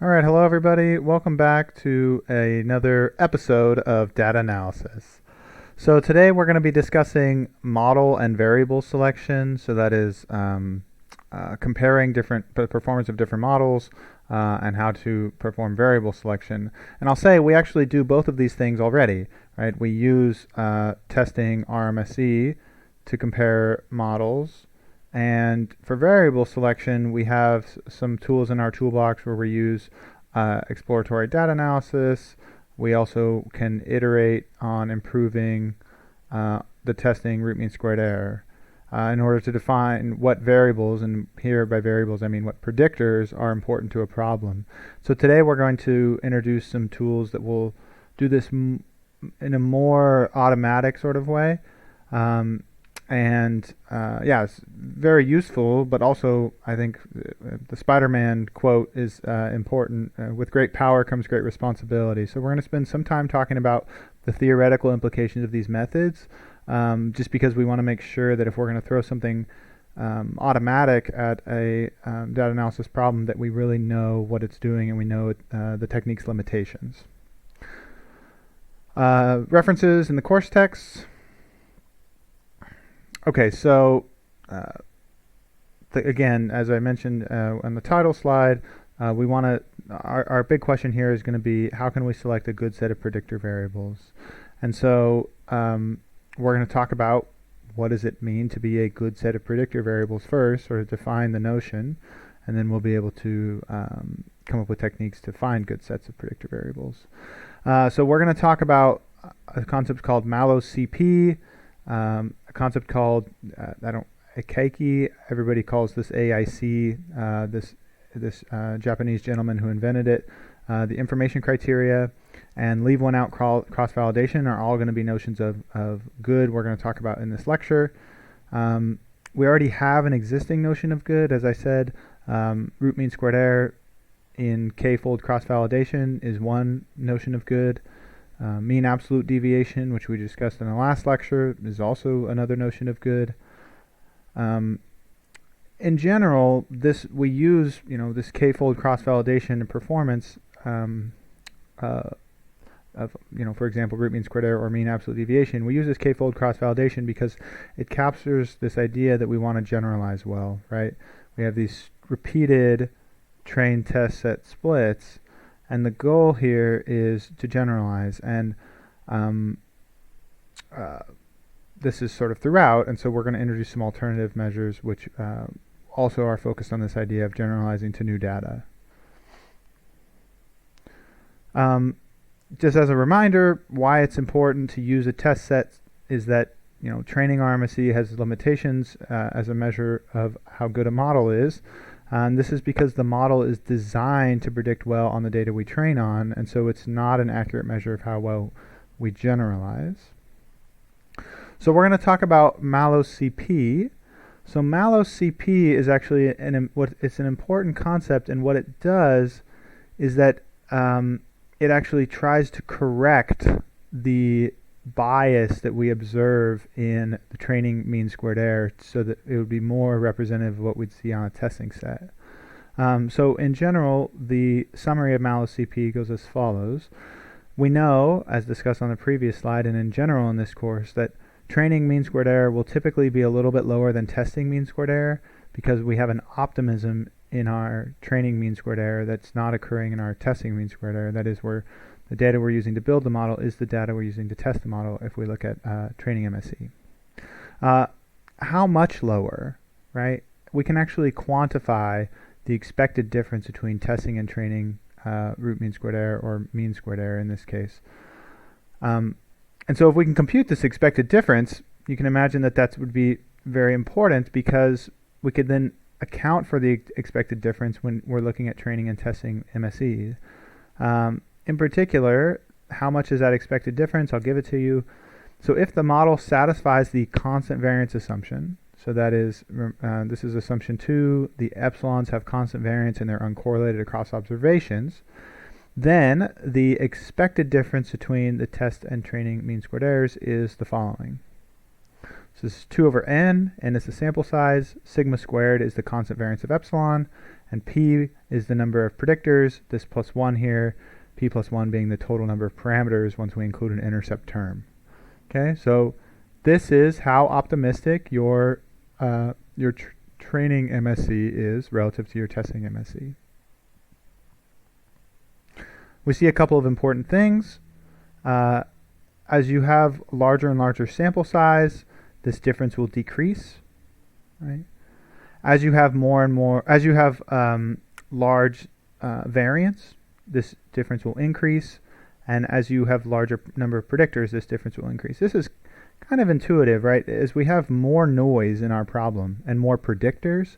All right, hello everybody. Welcome back to another episode of Data Analysis. So today we're going to be discussing model and variable selection. So that is comparing the performance of different models and how to perform variable selection. And I'll say we actually do both of these things already, right? We use testing RMSE to compare models. And for variable selection, we have some tools in our toolbox where we use exploratory data analysis. We also can iterate on improving the testing root mean squared error in order to define what variables, and here by variables I mean what predictors are important to a problem. So today we're going to introduce some tools that will do this in a more automatic sort of way. Yeah, it's very useful, but also I think the Spider-Man quote is important. With great power comes great responsibility. So we're going to spend some time talking about the theoretical implications of these methods, just because we want to make sure that if we're going to throw something automatic at a data analysis problem, that we really know what it's doing and we know the technique's limitations. References in the course text. Okay, so again, as I mentioned on the title slide, we want to, our big question here is going to be, how can we select a good set of predictor variables? And so we're going to talk about what does it mean to be a good set of predictor variables first, or define the notion, and then we'll be able to come up with techniques to find good sets of predictor variables. So we're going to talk about a concept called Mallow CP, a concept called Akeiki. Everybody calls this AIC. This Japanese gentleman who invented it. The information criteria and leave one out, cross-validation, are all going to be notions of good we're going to talk about in this lecture. We already have an existing notion of good. As I said, root mean squared error in k-fold cross-validation is one notion of good. Mean absolute deviation, which we discussed in the last lecture, is also another notion of good. In general, we use this k-fold cross-validation and performance of for example root mean squared error or mean absolute deviation. We use this k-fold cross-validation because it captures this idea that we want to generalize well, right? We have these repeated trained test set splits, and the goal here is to generalize, and this is sort of throughout, and so we're going to introduce some alternative measures which also are focused on this idea of generalizing to new data. Just as a reminder, why it's important to use a test set is that training RMSE has limitations as a measure of how good a model is. And this is because the model is designed to predict well on the data we train on, and so it's not an accurate measure of how well we generalize. So we're going to talk about Mallow CP. So Mallow CP is actually it's an important concept, and what it does is that it actually tries to correct the bias that we observe in the training mean squared error so that it would be more representative of what we'd see on a testing set. So in general, the summary of Mallow CP goes as follows. We know, as discussed on the previous slide and in general in this course, that training mean squared error will typically be a little bit lower than testing mean squared error because we have an optimism in our training mean squared error that's not occurring in our testing mean squared error. That is, where the data we're using to build the model is the data we're using to test the model if we look at training MSE. How much lower, right? We can actually quantify the expected difference between testing and training root mean squared error, or mean squared error in this case. And so if we can compute this expected difference, you can imagine that would be very important, because we could then account for the expected difference when we're looking at training and testing MSE. In particular, how much is that expected difference? I'll give it to you. So if the model satisfies the constant variance assumption, so that is, this is assumption 2, the epsilons have constant variance and they're uncorrelated across observations, then the expected difference between the test and training mean squared errors is the following. So this is 2 over n is the sample size, sigma squared is the constant variance of epsilon, and P is the number of predictors, this plus 1 here, P plus 1 being the total number of parameters once we include an intercept term. Okay, so this is how optimistic your training MSE is relative to your testing MSE. We see a couple of important things. As you have larger and larger sample size, this difference will decrease, right? As you have large variance, this difference will increase, and as you have larger number of predictors, this difference will increase. This is kind of intuitive, right? As we have more noise in our problem and more predictors,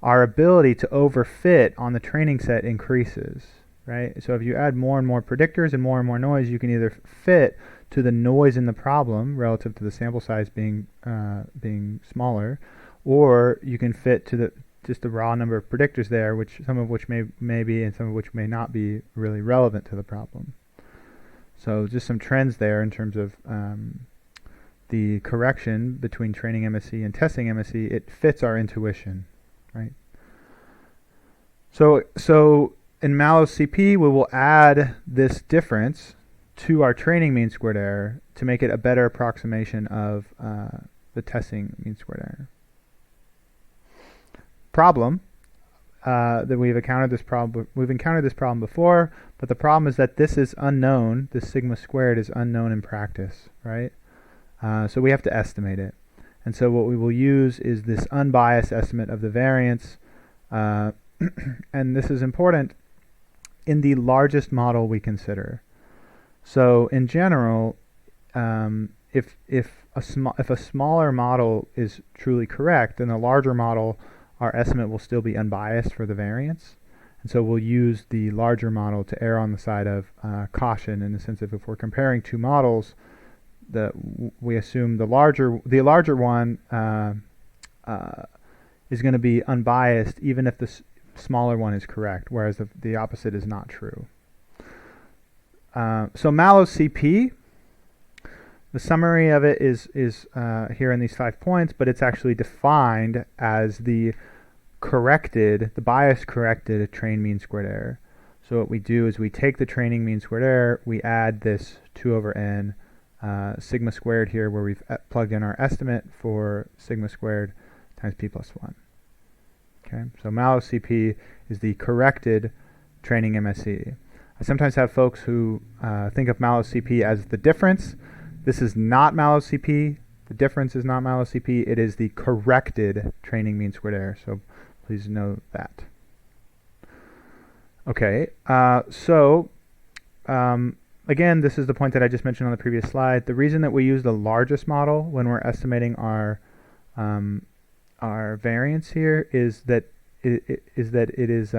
our ability to overfit on the training set increases, right? So if you add more and more predictors and more noise, you can either fit to the noise in the problem relative to the sample size being smaller, or you can fit to just the raw number of predictors there, which some of which may be and some of which may not be really relevant to the problem. So just some trends there in terms of the correction between training MSE and testing MSE. It fits our intuition, right? So in Mallow CP, we will add this difference to our training mean squared error to make it a better approximation of the testing mean squared error. Problem that we've encountered this problem before, but the problem is that this is unknown. This sigma squared is unknown in practice, right? So we have to estimate it, and so what we will use is this unbiased estimate of the variance, and this is important in the largest model we consider. So in general, if a smaller model is truly correct, then the larger model, our estimate will still be unbiased for the variance. And so we'll use the larger model to err on the side of caution, in the sense of if we're comparing two models, we assume the larger one is going to be unbiased even if the smaller one is correct, whereas the opposite is not true. So Mallow CP, the summary of it is here in these 5 points, but it's actually defined as the bias corrected train mean squared error. So what we do is we take the training mean squared error, we add this 2 over n sigma squared here, where we've plugged in our estimate for sigma squared times p plus 1. Okay, so Mallow CP is the corrected training MSE. I sometimes have folks who think of Mallow CP as the difference. This is not Mallow CP. The difference is not Mallow CP. It is the corrected training mean squared error. So please know that. Okay, again, this is the point that I just mentioned on the previous slide. The reason that we use the largest model when we're estimating our variance here is that it is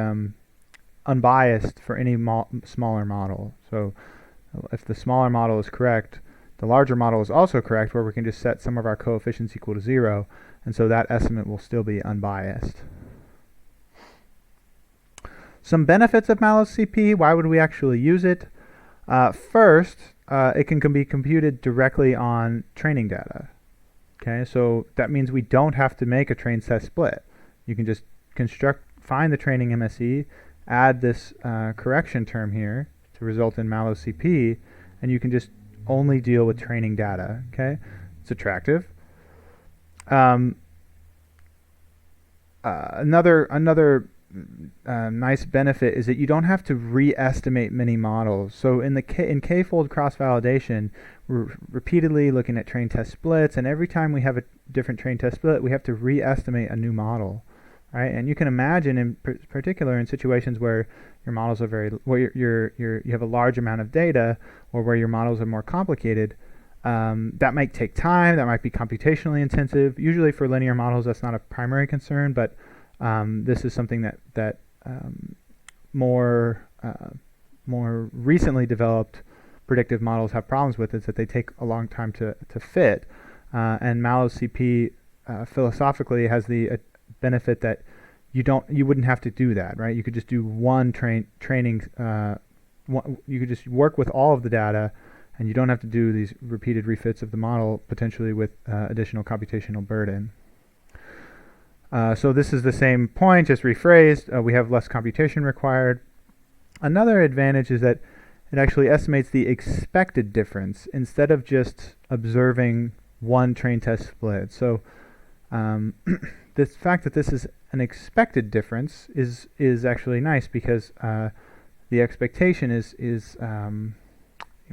unbiased for any smaller model. So if the smaller model is correct, the larger model is also correct, where we can just set some of our coefficients equal to 0, and so that estimate will still be unbiased. Some benefits of Mallow CP. Why would we actually use it? First, it can be computed directly on training data. Okay, so that means we don't have to make a train set split. You can just find the training MSE, add this correction term here to result in Mallow CP, and you can just only deal with training data. Okay, it's attractive. Another nice benefit is that you don't have to re-estimate many models. So in k-fold cross-validation, we're repeatedly looking at train test splits, and every time we have a different train test split, we have to re-estimate a new model, right? And you can imagine, in particular, in situations where your models are you have a large amount of data, or where your models are more complicated, that might take time. That might be computationally intensive. Usually for linear models, that's not a primary concern, but this is something that more recently developed predictive models have problems with, is that they take a long time to fit. And Mallow CP philosophically has the benefit that you wouldn't have to do that, right? You could just do one training. You could just work with all of the data, and you don't have to do these repeated refits of the model, potentially with additional computational burden. So this is the same point, just rephrased. We have less computation required. Another advantage is that it actually estimates the expected difference instead of just observing one train test split. So the fact that this is an expected difference is actually nice, because the expectation is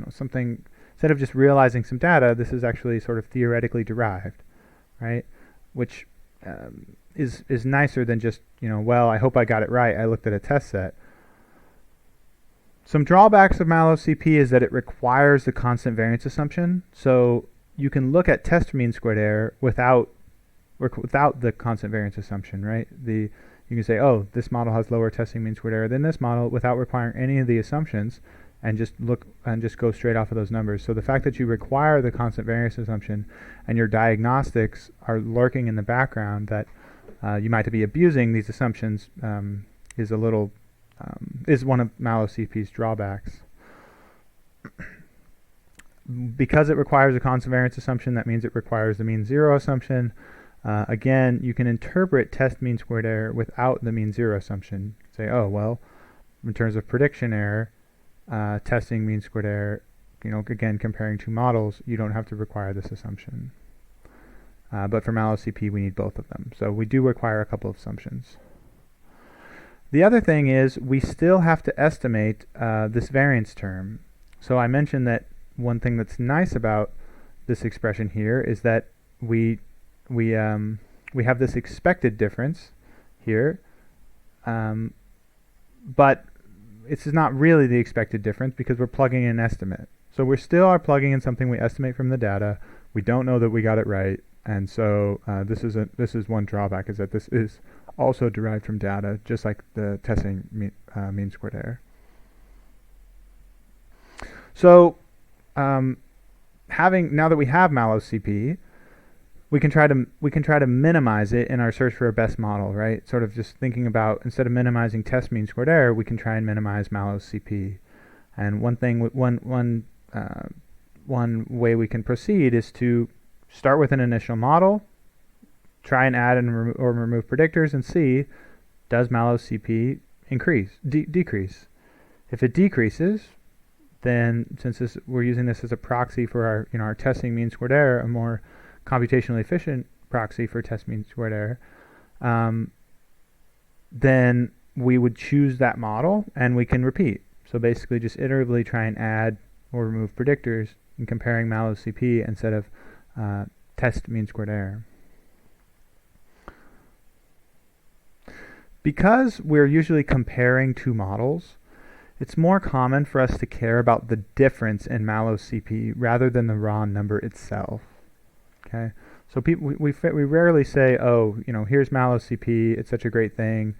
something, instead of just realizing some data, this is actually sort of theoretically derived, right? Which is nicer than just, well, I hope I got it right, I looked at a test set. Some drawbacks of Mallow CP is that it requires the constant variance assumption. So you can look at test mean squared error without the constant variance assumption, right? You can say, oh, this model has lower testing mean squared error than this model, without requiring any of the assumptions, and just go straight off of those numbers. So the fact that you require the constant variance assumption and your diagnostics are lurking in the background, that you might be abusing these assumptions, is one of Mallow CP's drawbacks. Because it requires a constant variance assumption, that means it requires the mean zero assumption. Again, you can interpret test mean squared error without the mean zero assumption. Say, oh, well, in terms of prediction error, testing mean squared error, again, comparing two models, you don't have to require this assumption. But for Mallow CP, we need both of them. So we do require a couple of assumptions. The other thing is we still have to estimate this variance term. So I mentioned that one thing that's nice about this expression here is that we have this expected difference here, but it's not really the expected difference because we're plugging in an estimate. So we still are plugging in something we estimate from the data. We don't know that we got it right, and so this is one drawback, is that this is also derived from data, just like the testing mean squared error. So now that we have Mallow CP, we can try to minimize it in our search for a best model, right? Sort of just thinking about, instead of minimizing test mean squared error, we can try and minimize Mallow CP. And one way we can proceed is to start with an initial model, try and add or remove predictors, and see, does Mallow CP decrease? If it decreases, then since we're using this as a proxy for our testing mean squared error, a more computationally efficient proxy for test mean squared error, then we would choose that model and we can repeat. So basically just iteratively try and add or remove predictors in comparing Mallow CP instead of test mean squared error. Because we're usually comparing two models, it's more common for us to care about the difference in Mallow CP rather than the raw number itself. Okay, so we rarely say, oh, here's Mallow CP, it's such a great thing,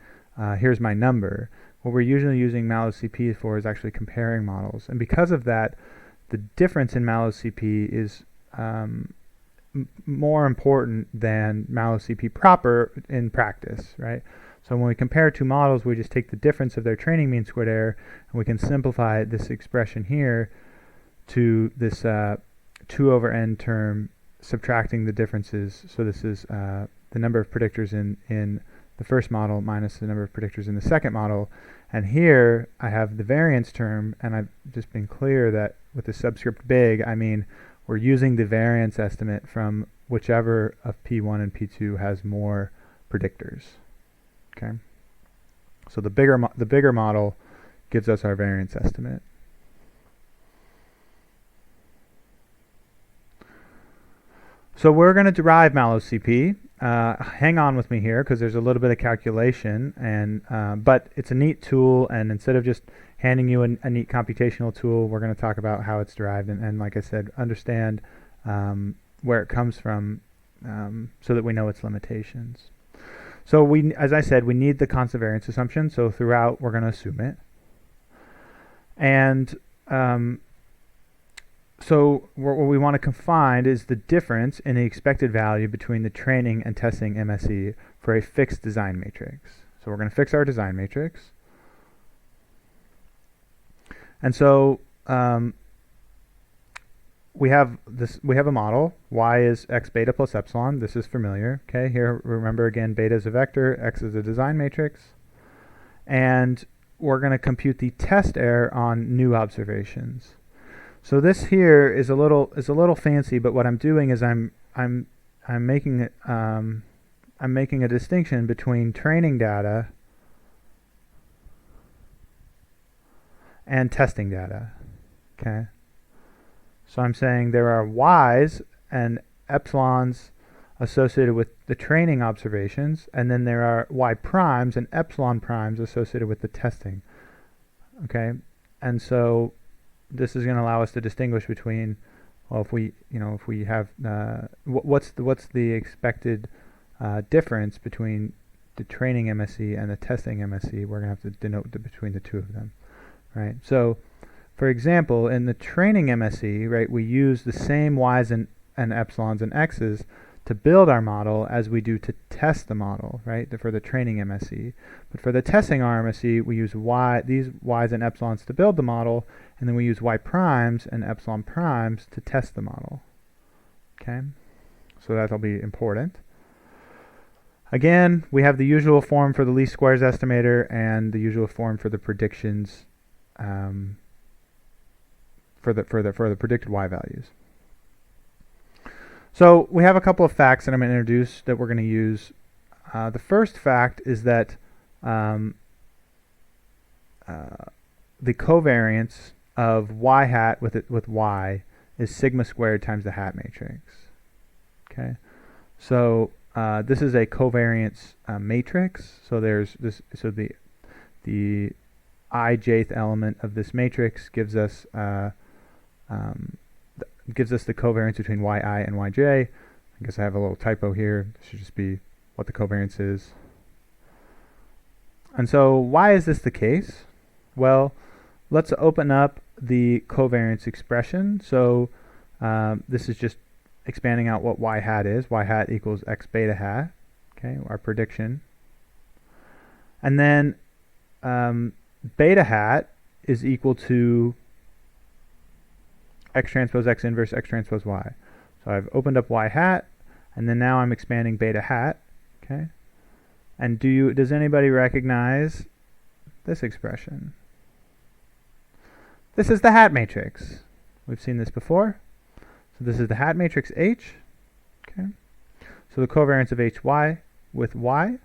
here's my number. What we're usually using Mallow CP for is actually comparing models, and because of that, the difference in Mallow CP is more important than Mallow CP proper in practice, right? So when we compare two models, we just take the difference of their training mean squared error, and we can simplify this expression here to this 2 over n term, subtracting the differences. So this is the number of predictors in the first model minus the number of predictors in the second model. And here I have the variance term, and I've just been clear that with the subscript big, I mean we're using the variance estimate from whichever of P1 and P2 has more predictors. Okay, so the bigger model gives us our variance estimate. So we're going to derive Mallow CP. Hang on with me here because there's a little bit of calculation, and but it's a neat tool, and instead of just handing you a neat computational tool, we're going to talk about how it's derived, and like I said, understand where it comes from so that we know its limitations. So as I said, we need the constant variance assumption, so throughout we're going to assume it. And so what we want to find is the difference in the expected value between the training and testing MSE for a fixed design matrix. So we're going to fix our design matrix. And so we have a model. Y is x beta plus epsilon. This is familiar. Okay, here remember again, beta is a vector, x is a design matrix, and we're going to compute the test error on new observations. So this here is a little fancy, but what I'm doing is I'm making a distinction between training data and testing data. Okay. So I'm saying there are y's and epsilons associated with the training observations, and then there are y primes and epsilon primes associated with the testing. Okay, and so this is going to allow us to distinguish between, well, if we have what's the expected difference between the training MSE and the testing MSE. We're going to have to denote between the two of them, right? So, for example, in the training MSE, right, we use the same y's and epsilons and x's to build our model as we do to test the model, right, for the training MSE. But for the testing RMSE, we use these y's and epsilons to build the model, and then we use y primes and epsilon primes to test the model. Okay, so that'll be important. Again, we have the usual form for the least squares estimator and the usual form for the predictions for the predicted y values. So we have a couple of facts that I'm going to introduce that we're going to use. The first fact is that the covariance of y hat with y is sigma squared times the hat matrix. Okay, so this is a covariance matrix. So there's this. So the ijth element of this matrix gives us the covariance between yi and yj. I guess I have a little typo here. This should just be what the covariance is. And so why is this the case? Well, let's open up the covariance expression. So this is just expanding out what y hat is. Y hat equals x beta hat, okay, our prediction. And then beta hat is equal to x transpose x inverse x transpose y. So I've opened up y hat, and then now I'm expanding beta hat. Okay, and does anybody recognize this expression? This is the hat matrix. We've seen this before. So this is the hat matrix H. Okay, so the covariance of HY with y.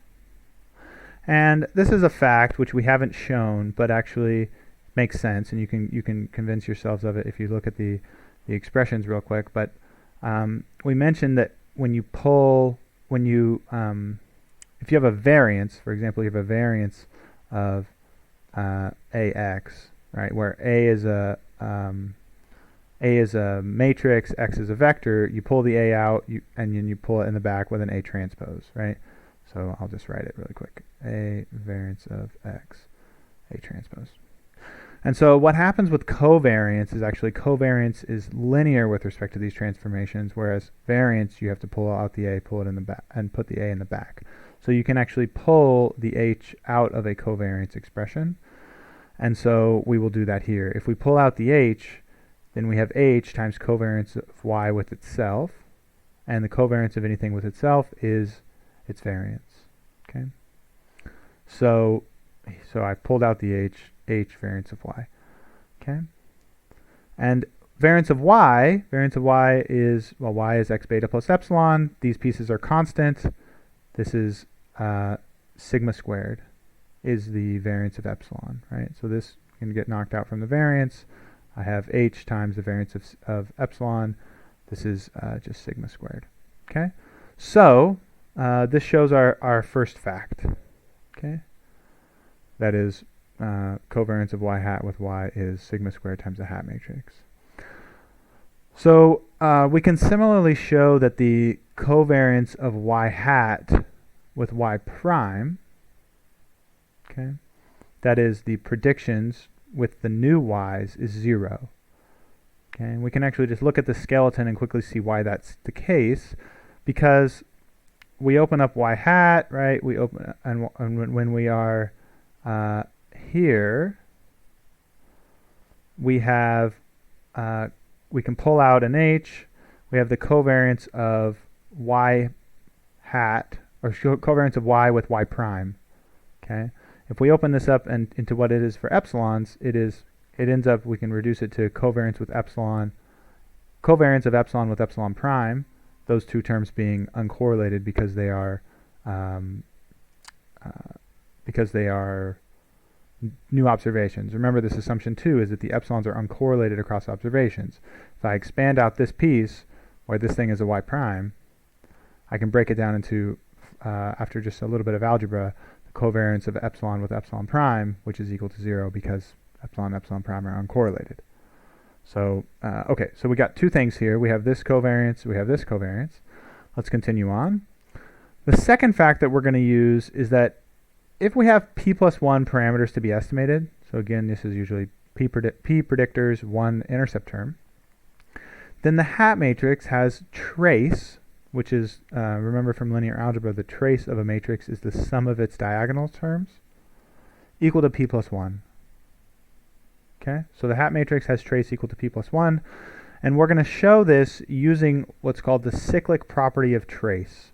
And this is a fact which we haven't shown, but actually makes sense, and you can convince yourselves of it if you look at the expressions real quick. But we mentioned that if you have a variance, for example, you have a variance of AX, right, where A is a matrix, X is a vector. You pull the A out, and then you pull it in the back with an A transpose, right? So I'll just write it really quick. A variance of X, A transpose. And so what happens with covariance is actually covariance is linear with respect to these transformations, whereas variance, you have to pull out the A, pull it in the back, and put the A in the back. So you can actually pull the H out of a covariance expression. And so we will do that here. If we pull out the H, then we have H times covariance of Y with itself. And the covariance of anything with itself is its variance. Okay. So I pulled out the H variance of Y. Okay. And variance of Y is, well, Y is x beta plus epsilon. These pieces are constant. This is sigma squared is the variance of epsilon, right? So this can get knocked out from the variance. I have H times the variance of epsilon. This is just sigma squared. Okay. So this shows our first fact. Okay. That is covariance of y hat with y is sigma squared times the hat matrix. So we can similarly show that the covariance of y hat with y prime, okay, that is the predictions with the new y's, is 0. Okay, and we can actually just look at the skeleton and quickly see why that's the case, because we open up y hat, right? We open, and when we are here, we have we can pull out an h. We have the covariance of y hat, or covariance of y with y prime. Okay. If we open this up and into what it is for epsilons, it ends up, we can reduce it to covariance with epsilon, covariance of epsilon with epsilon prime, those two terms being uncorrelated because they are new observations. Remember, this assumption too is that the epsilons are uncorrelated across observations. If I expand out this piece where this thing is a y prime, I can break it down into, after just a little bit of algebra, the covariance of epsilon with epsilon prime, which is equal to 0 because epsilon and epsilon prime are uncorrelated. So, okay, so we got two things here. We have this covariance, we have this covariance. Let's continue on. The second fact that we're going to use is that if we have p plus 1 parameters to be estimated, so again, this is usually p predictors, 1 intercept term, then the hat matrix has trace, which is, remember from linear algebra, the trace of a matrix is the sum of its diagonal terms, equal to p plus 1. Okay, so the hat matrix has trace equal to p plus 1, and we're going to show this using what's called the cyclic property of trace.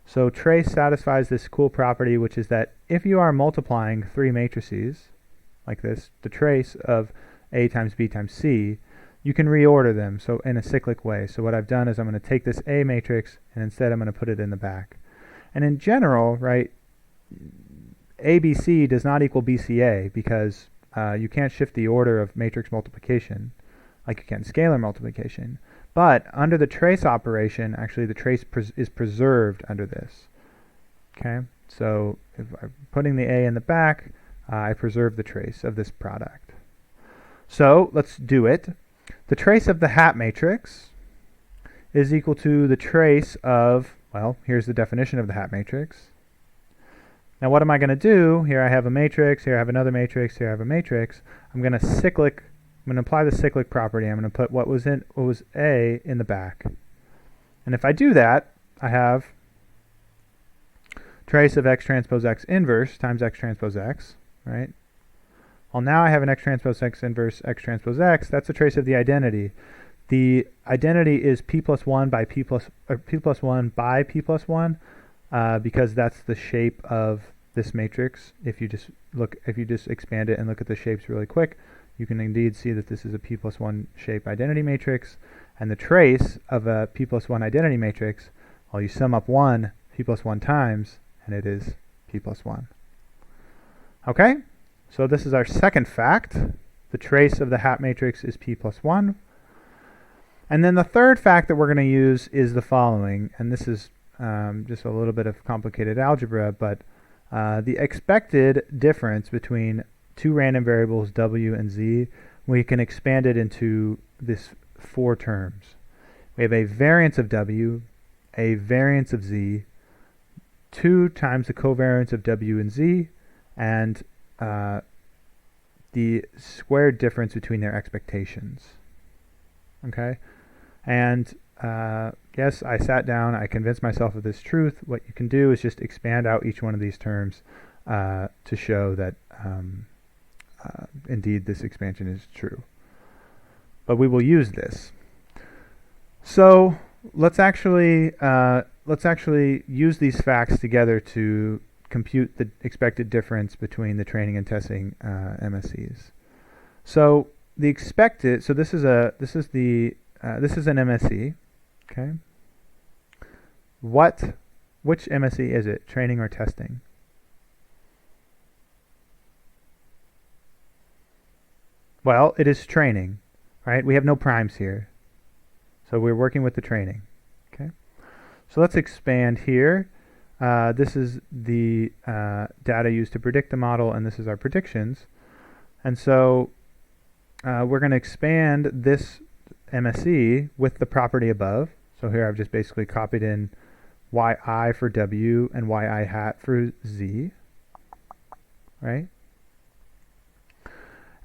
So trace satisfies this cool property, which is that if you are multiplying three matrices, like this, the trace of A times B times C, you can reorder them so in a cyclic way. So what I've done is I'm going to take this A matrix, and instead I'm going to put it in the back. And in general, right, ABC does not equal BCA because you can't shift the order of matrix multiplication like you can scalar multiplication. But under the trace operation, actually the trace is preserved under this. Okay, so if I'm putting the A in the back, I preserve the trace of this product. So let's do it. The trace of the hat matrix is equal to the trace of, well, here's the definition of the hat matrix. Now what am I going to do? Here I have a matrix, here I have another matrix, here I have a matrix. I'm going to apply the cyclic property. I'm going to put what was A in the back. And if I do that, I have trace of x transpose x inverse times x transpose x, right? Well, now I have an x transpose x inverse x transpose x. That's a trace of the identity. The identity is p plus 1 by p plus 1 by p plus 1. Because that's the shape of this matrix. If you just expand it and look at the shapes really quick, you can indeed see that this is a p plus 1 shape identity matrix, and the trace of a p plus 1 identity matrix, well, you sum up p plus 1 times, and it is p plus 1. Okay, so this is our second fact. The trace of the hat matrix is p plus 1. And then the third fact that we're going to use is the following, and this is just a little bit of complicated algebra, but the expected difference between two random variables w and z, we can expand it into this 4 terms. We have a variance of w, a variance of z, 2 times the covariance of w and z, and the squared difference between their expectations. Okay, and yes, I sat down, I convinced myself of this truth. What you can do is just expand out each one of these terms to show that indeed this expansion is true. But we will use this. So let's actually use these facts together to compute the expected difference between the training and testing MSEs. So the expected, so this is an MSE. Okay. Which MSE is it? Training or testing? Well, it is training, right? We have no primes here. So we're working with the training. Okay. So let's expand here. This is the data used to predict the model, and this is our predictions. And so we're going to expand this MSE with the property above. So here I've just basically copied in yi for w and yi hat for z, right?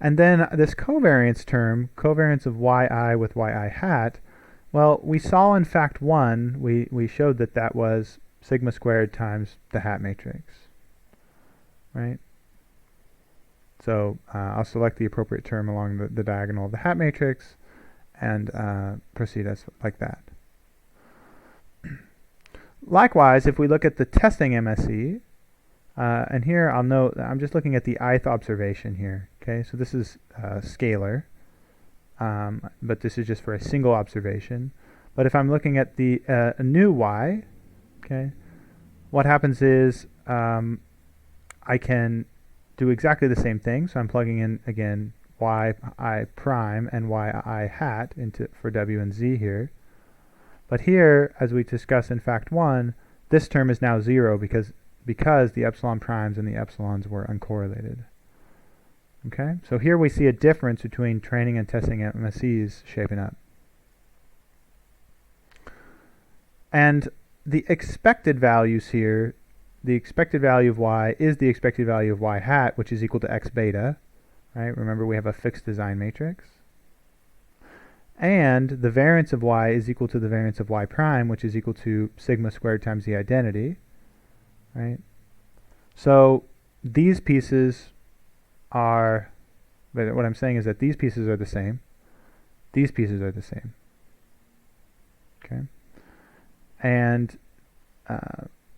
And then this covariance term, covariance of yi with yi hat, well, we saw in fact 1, we showed that that was sigma squared times the hat matrix, right? So I'll select the appropriate term along the diagonal of the hat matrix, proceed as like that. Likewise, if we look at the testing MSE, and here I'll note that I'm just looking at the ith observation here. Okay, so this is scalar, but this is just for a single observation. But if I'm looking at the a new y, okay, what happens is I can do exactly the same thing. So I'm plugging in again yi prime and yi hat into for w and z here. But here, as we discussed in fact 1, this term is now 0 because the epsilon primes and the epsilons were uncorrelated. Okay, so here we see a difference between training and testing MSEs shaping up. And the expected values here, the expected value of y is the expected value of y hat, which is equal to x beta. Right? Remember, we have a fixed design matrix. And the variance of y is equal to the variance of y prime, which is equal to sigma squared times the identity. Right? So these pieces are, but what I'm saying is that these pieces are the same. These pieces are the same. Okay? And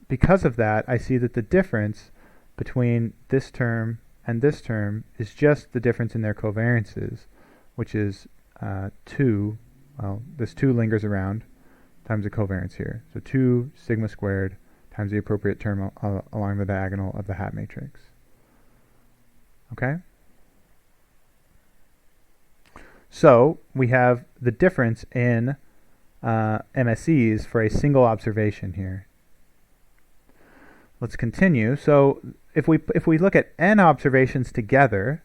because of that, I see that the difference between this term and this term is just the difference in their covariances, which is 2, well, this 2 lingers around, times the covariance here. So 2 sigma squared times the appropriate term along the diagonal of the hat matrix. Okay? So we have the difference in MSEs for a single observation here. Let's continue. So if we look at n observations together,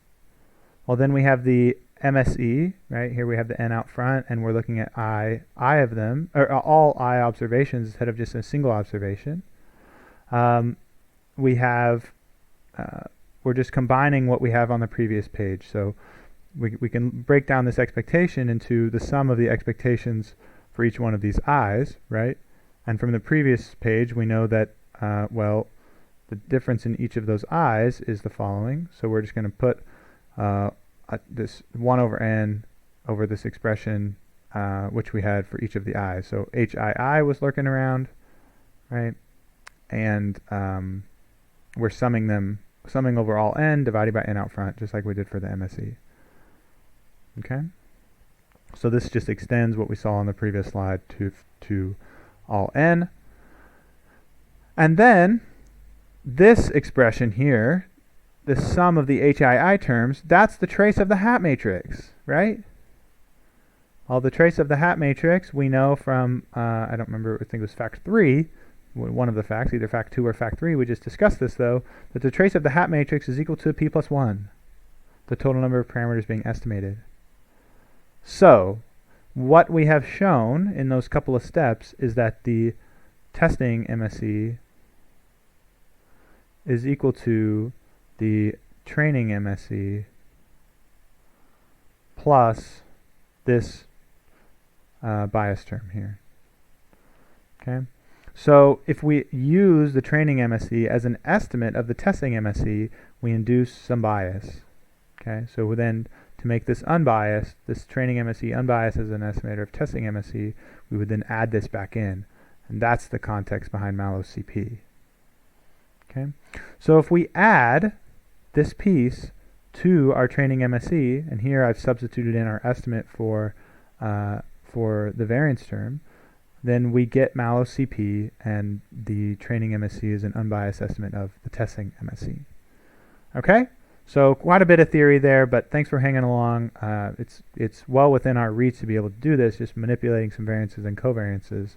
well, then we have the MSE, right? Here we have the n out front, and we're looking at I of them, or all I observations instead of just a single observation. We have, we're just combining what we have on the previous page. So we can break down this expectation into the sum of the expectations for each one of these i's, right? And from the previous page, we know that, well, the difference in each of those i's is the following. So we're just going to put this 1 over n over this expression, which we had for each of the i's. So hii was lurking around, right? And we're summing over all n divided by n out front, just like we did for the MSE. Okay? So this just extends what we saw on the previous slide to all n. And then this expression here, the sum of the HII terms, that's the trace of the hat matrix, right? All the trace of the hat matrix we know from, I don't remember, I think it was fact 3, one of the facts, either fact 2 or fact 3, we just discussed this though, that the trace of the hat matrix is equal to p plus 1, the total number of parameters being estimated. So, what we have shown in those couple of steps is that the testing MSE is equal to the training MSE plus this bias term here. Okay, so if we use the training MSE as an estimate of the testing MSE, we induce some bias. Okay, so then to make this unbiased, this training MSE unbiased as an estimator of testing MSE, we would then add this back in, and that's the context behind Mallow's CP. Okay, so if we add this piece to our training MSE, and here I've substituted in our estimate for the variance term, then we get Mallow CP, and the training MSE is an unbiased estimate of the testing MSE. Okay, so quite a bit of theory there, but thanks for hanging along. It's well within our reach to be able to do this, just manipulating some variances and covariances,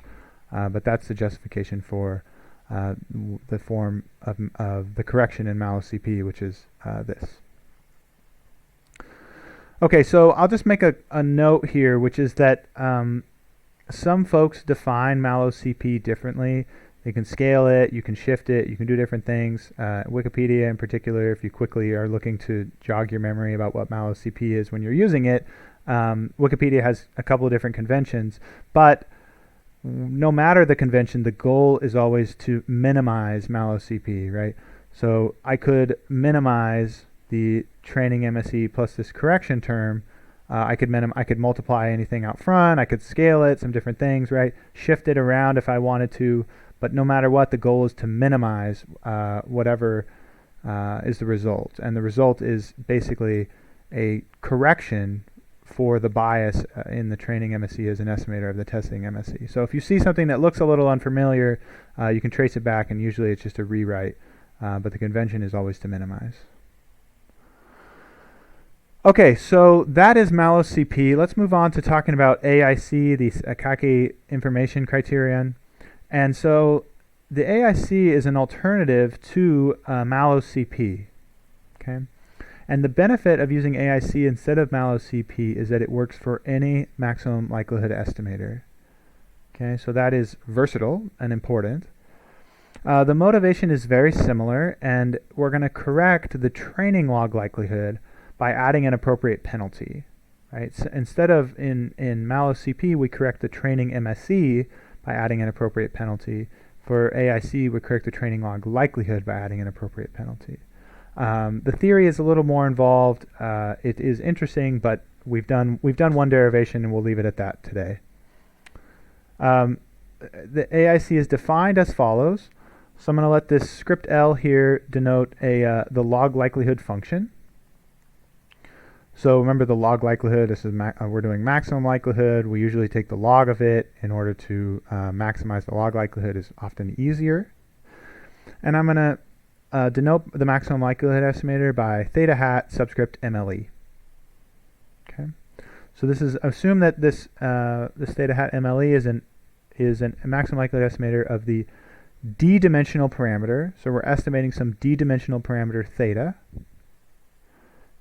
but that's the justification for the form of the correction in Mallow CP, which is this. Okay, so I'll just make a note here, which is that some folks define Mallow CP differently. You can scale it, you can shift it, you can do different things. Wikipedia in particular, if you quickly are looking to jog your memory about what Mallow CP is when you're using it, Wikipedia has a couple of different conventions, but no matter the convention, the goal is always to minimize Mallow CP, right? So I could minimize the training MSE plus this correction term I could multiply anything out front. I could scale it, some different things, right? Shift it around if I wanted to. But no matter what, the goal is to minimize whatever is the result. And the result is basically a correction for the bias in the training MSE as an estimator of the testing MSE. So if you see something that looks a little unfamiliar, you can trace it back, and usually it's just a rewrite. But the convention is always to minimize. Okay, so that is Mallow CP. Let's move on to talking about AIC, the Akaki Information Criterion. And so the AIC is an alternative to Mallow CP. Okay, and the benefit of using AIC instead of Mallow CP is that it works for any maximum likelihood estimator. Okay, so that is versatile and important. The motivation is very similar, and we're going to correct the training log likelihood by adding an appropriate penalty. Right? So instead of in Mallow CP, we correct the training MSE by adding an appropriate penalty. For AIC, we correct the training log likelihood by adding an appropriate penalty. The theory is a little more involved. It is interesting, but we've done one derivation, and we'll leave it at that today. The AIC is defined as follows. So I'm going to let this script L here denote the log likelihood function. So remember the log likelihood. This is we're doing maximum likelihood. We usually take the log of it in order to maximize the log likelihood. Is often easier. And I'm going to denote the maximum likelihood estimator by theta hat subscript MLE. Okay. So this is assume that this theta hat MLE is a maximum likelihood estimator of the d-dimensional parameter. So we're estimating some d-dimensional parameter theta.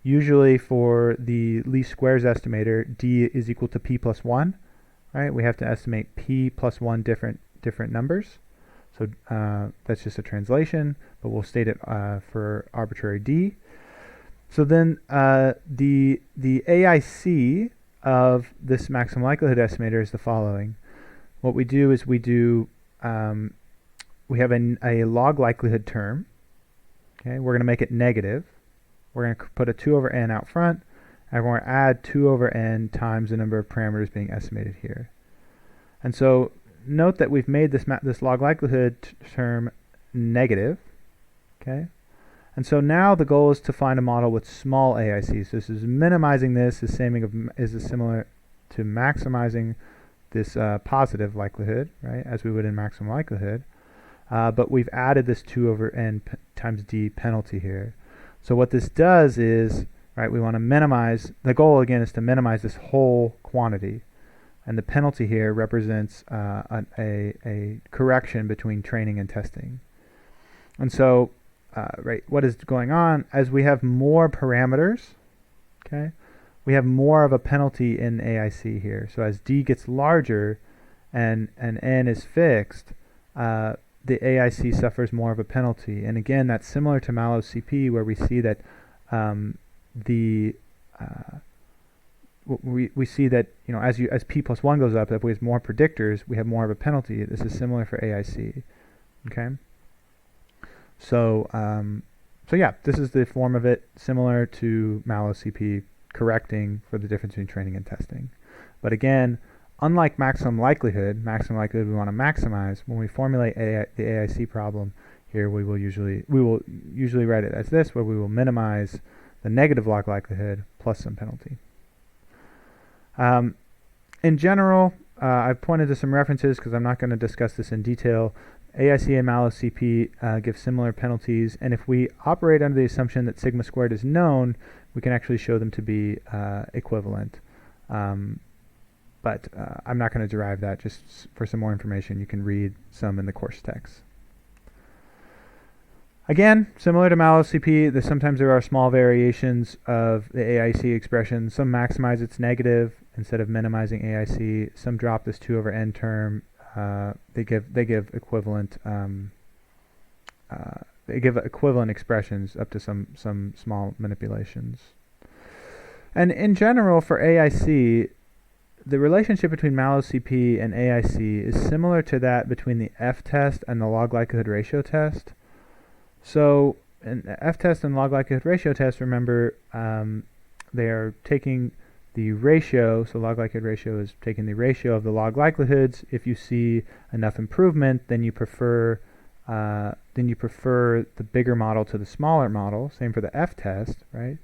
Usually for the least squares estimator, d is equal to p plus 1. Right? We have to estimate p plus 1 different numbers. So that's just a translation, but we'll state it for arbitrary d. So then the AIC of this maximum likelihood estimator is the following. What we do is we have a log likelihood term. Okay, we're going to make it negative. We're going to put a 2 over n out front, and we're going to add 2 over n times the number of parameters being estimated here. And so note that we've made this log likelihood term negative. Okay, and so now the goal is to find a model with small AIC. So this is minimizing this is similar to maximizing this positive likelihood, right, as we would in maximum likelihood. But we've added this 2 over n times d penalty here. So what this does is, right, we want to minimize, the goal again is to minimize this whole quantity. And the penalty here represents a correction between training and testing. And so, right, what is going on, as we have more parameters, okay, we have more of a penalty in AIC here. So as d gets larger and n is fixed, the AIC suffers more of a penalty. And again, that's similar to Mallow CP, where we see that we see that, you know, as p plus 1 goes up, if we have more predictors, we have more of a penalty. This is similar for AIC. Okay. So so yeah, this is the form of it, similar to Mallow CP, correcting for the difference between training and testing. But again, unlike maximum likelihood we want to maximize. When we formulate the AIC problem here, we will usually write it as this, where we will minimize the negative log likelihood plus some penalty. In general, I've pointed to some references because I'm not going to discuss this in detail. AIC and Mallow CP give similar penalties, and if we operate under the assumption that sigma squared is known, we can actually show them to be equivalent. But I'm not going to derive that. Just for some more information, you can read some in the course text. Again, similar to Mallow CP, sometimes there are small variations of the AIC expression. Some maximize its negative instead of minimizing AIC. Some drop this 2 over n term. They give equivalent expressions up to some small manipulations. And in general, for AIC, the relationship between Mallow CP and AIC is similar to that between the F-test and the log likelihood ratio test. So in the F-test and log likelihood ratio test, remember, they are taking the ratio, so log likelihood ratio is taking the ratio of the log likelihoods. If you see enough improvement, then you prefer the bigger model to the smaller model. Same for the f-test, right?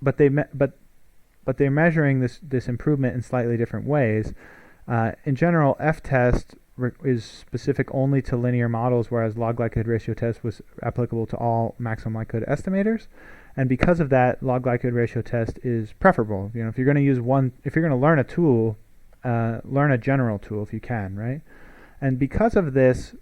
But they're measuring this improvement in slightly different ways. In general, f-test is specific only to linear models, whereas log likelihood ratio test was applicable to all maximum likelihood estimators. And because of that, log likelihood ratio test is preferable. You know, if you're going to use if you're going to learn a tool, learn a general tool if you can, right? And because of this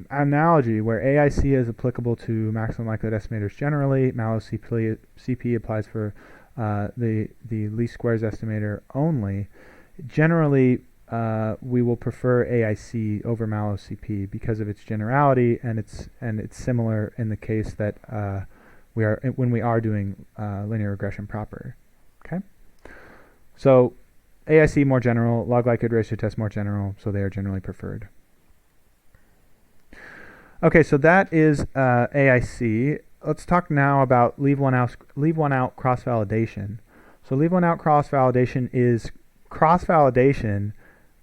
analogy, where AIC is applicable to maximum likelihood estimators generally, Mallow CP applies for the least squares estimator only. Generally, we will prefer AIC over Mallow CP because of its generality, and it's similar in the case that when we are doing linear regression proper. Okay, so AIC more general, log likelihood ratio test more general, so they are generally preferred. Okay, so that is AIC. Let's talk now about leave one out cross-validation. So leave one out cross-validation is cross-validation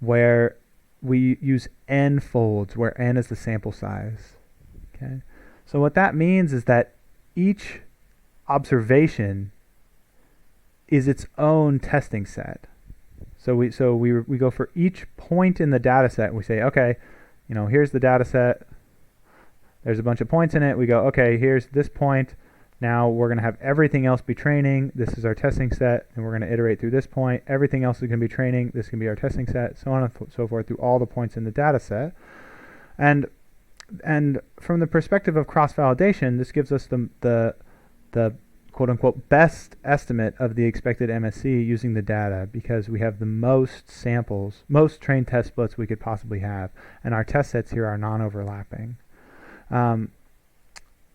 where we use n folds, where n is the sample size. Okay, so what that means is that each observation is its own testing set. So we go for each point in the data set, and we say, okay, you know, here's the data set. There's a bunch of points in it. We go, okay, here's this point. Now we're going to have everything else be training. This is our testing set, and we're going to iterate through this point. Everything else is going to be training. This can be our testing set, so on and so forth through all the points in the data set. And from the perspective of cross-validation, this gives us the quote-unquote best estimate of the expected MSE using the data, because we have the most samples, most trained test splits we could possibly have, and our test sets here are non-overlapping.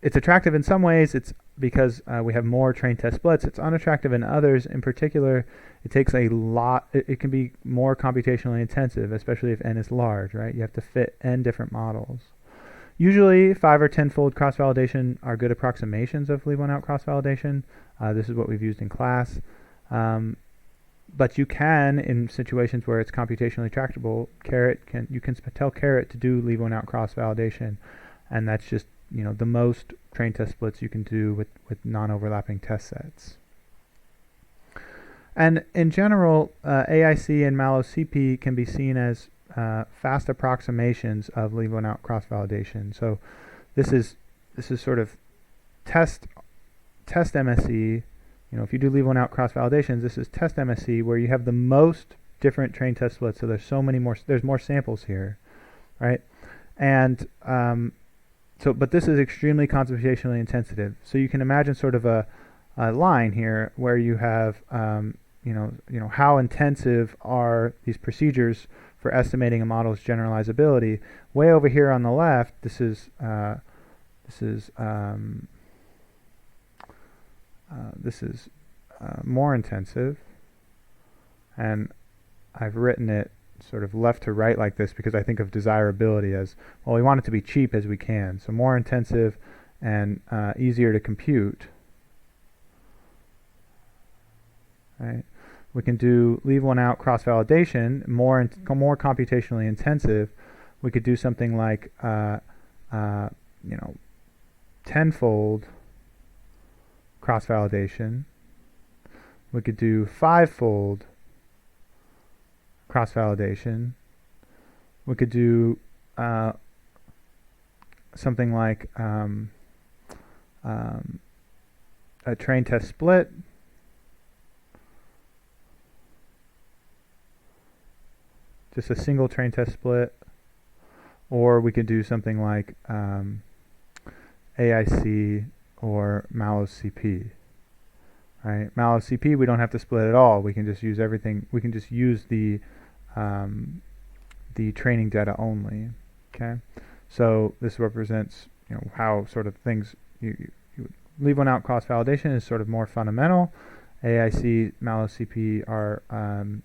It's attractive in some ways. It's because we have more trained test splits. It's unattractive in others. In particular, it takes a lot. It can be more computationally intensive, especially if n is large, right? You have to fit n different models. Usually 5 or 10-fold cross-validation are good approximations of leave one out cross-validation. This is what we've used in class. But you can, in situations where it's computationally tractable, you can tell Caret to do leave one out cross-validation, and that's just, you know, the most trained test splits you can do with non-overlapping test sets. And in general, AIC and Mallow CP can be seen as fast approximations of leave one out cross-validation. So this is sort of test MSE. You know, if you do leave one out cross-validations, this is test MSE, where you have the most different trained test splits. So there's more samples here, right? And but this is extremely computationally intensive. So you can imagine sort of a line here where you have you know how intensive are these procedures for estimating a model's generalizability. Way over here on the left, this is more intensive, and I've written it sort of left to right like this because I think of desirability as, well, we want it to be cheap as we can. So more intensive and easier to compute. Right? We can do leave one out cross-validation, more computationally intensive. We could do something like, you know, 10-fold cross-validation. We could do 5-fold cross-validation. We could do something like a train test split. Just a single train test split. Or we could do something like AIC or Mallow CP. Right? Mallow CP, we don't have to split at all. We can just use everything. We can just use the training data only. Okay, so this represents, you know, how sort of things you leave one out cross-validation is sort of more fundamental. AIC, Mallow CP are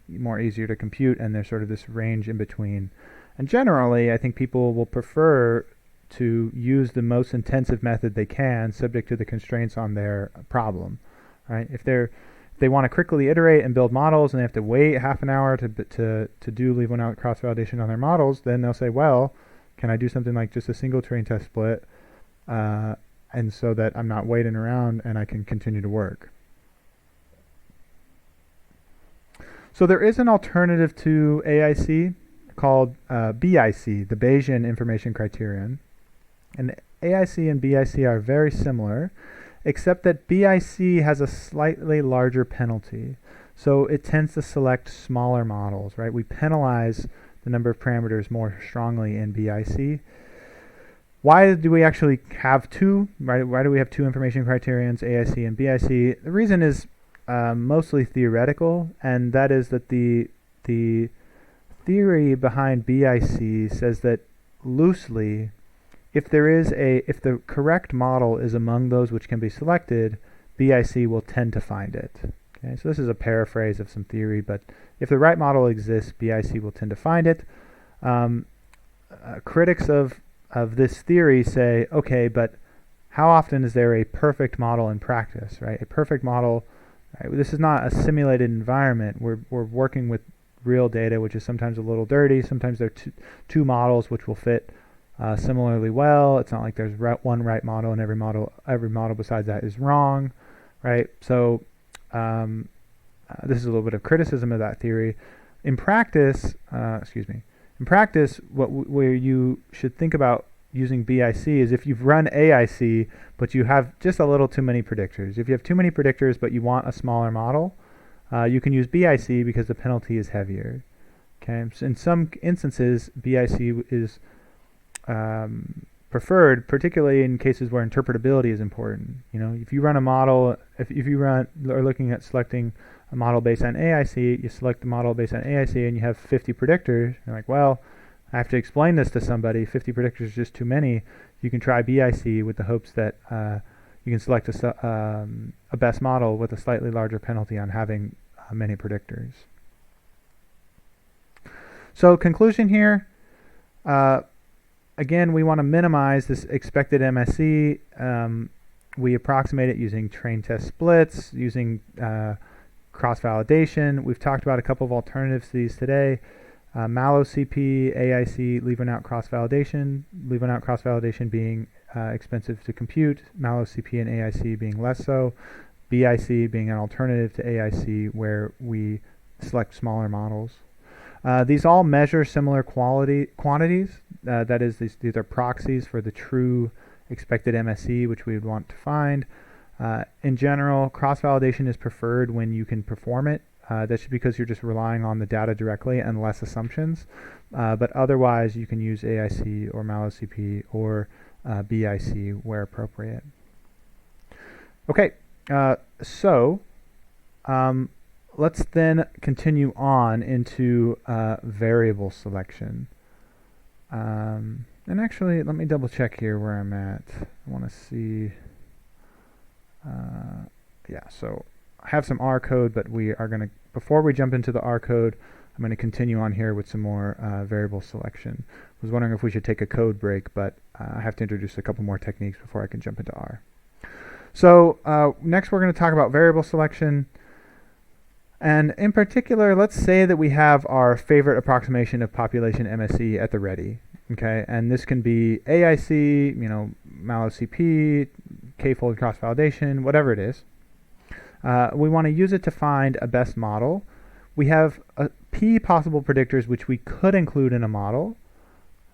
more easier to compute, and there's sort of this range in between. And generally, I think people will prefer to use the most intensive method they can, subject to the constraints on their problem. right? If they want to quickly iterate and build models and they have to wait half an hour to do leave-one-out cross-validation on their models, then they'll say, well, can I do something like just a single train test split, and so that I'm not waiting around and I can continue to work. So there is an alternative to AIC called BIC, the Bayesian Information Criterion. And AIC and BIC are very similar, except that BIC has a slightly larger penalty. So it tends to select smaller models, right? We penalize the number of parameters more strongly in BIC. Why do we actually have two, right? Why do we have two information criterions, AIC and BIC? The reason is mostly theoretical, and that is that the theory behind BIC says that loosely, if the correct model is among those which can be selected, BIC will tend to find it. Okay, so this is a paraphrase of some theory, but if the right model exists, BIC will tend to find it. Critics of this theory say, okay, but how often is there a perfect model in practice, right? A perfect model, right? This is not a simulated environment. We're working with real data, which is sometimes a little dirty. Sometimes there are two models which will fit similarly well. It's not like there's one right model and every model besides that is wrong, right? So this is a little bit of criticism of that theory. In practice, where you should think about using BIC is if you've run AIC, but you have just a little too many predictors. If you have too many predictors, but you want a smaller model, you can use BIC because the penalty is heavier. Okay, so in some instances, BIC is preferred, particularly in cases where interpretability is important. You know, if you run a model, if you are looking at selecting a model based on AIC, you select the model based on AIC and you have 50 predictors. You're like, well, I have to explain this to somebody. 50 predictors is just too many. You can try BIC with the hopes that you can select a best model with a slightly larger penalty on having many predictors. So conclusion here, again, we want to minimize this expected MSE. We approximate it using train test splits, using cross-validation. We've talked about a couple of alternatives to these today. Mallow CP, AIC, leave-one-out cross-validation. Leave-one-out cross-validation being expensive to compute. Mallow CP and AIC being less so. BIC being an alternative to AIC where we select smaller models. These all measure similar quantities. That is, these are proxies for the true expected MSE, which we would want to find. In general, cross-validation is preferred when you can perform it. That's because you're just relying on the data directly and less assumptions. But otherwise, you can use AIC or Mallow CP or BIC where appropriate. Okay, so let's then continue on into variable selection. And actually, let me double check here where I'm at. I want to see. Yeah, so I have some R code, but we are going to, before we jump into the R code, I'm going to continue on here with some more variable selection. I was wondering if we should take a code break, but I have to introduce a couple more techniques before I can jump into R. So next we're going to talk about variable selection. And in particular, let's say that we have our favorite approximation of population MSE at the ready. Okay, and this can be AIC, Mallow CP, k-fold cross-validation, whatever it is. We want to use it to find a best model. We have p possible predictors which we could include in a model.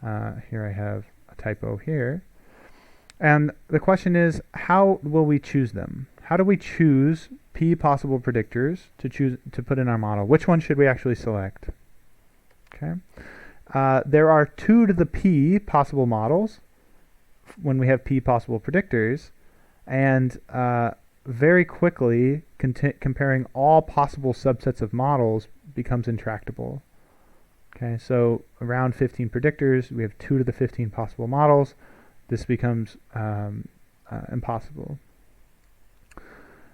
Here I have a typo here. And the question is, how will we choose them? How do we choose p possible predictors to put in our model? Which one should we actually select? Okay. There are 2 to the p possible models when we have p possible predictors, and very quickly comparing all possible subsets of models becomes intractable. Okay, so around 15 predictors, we have 2 to the 15 possible models. This becomes impossible.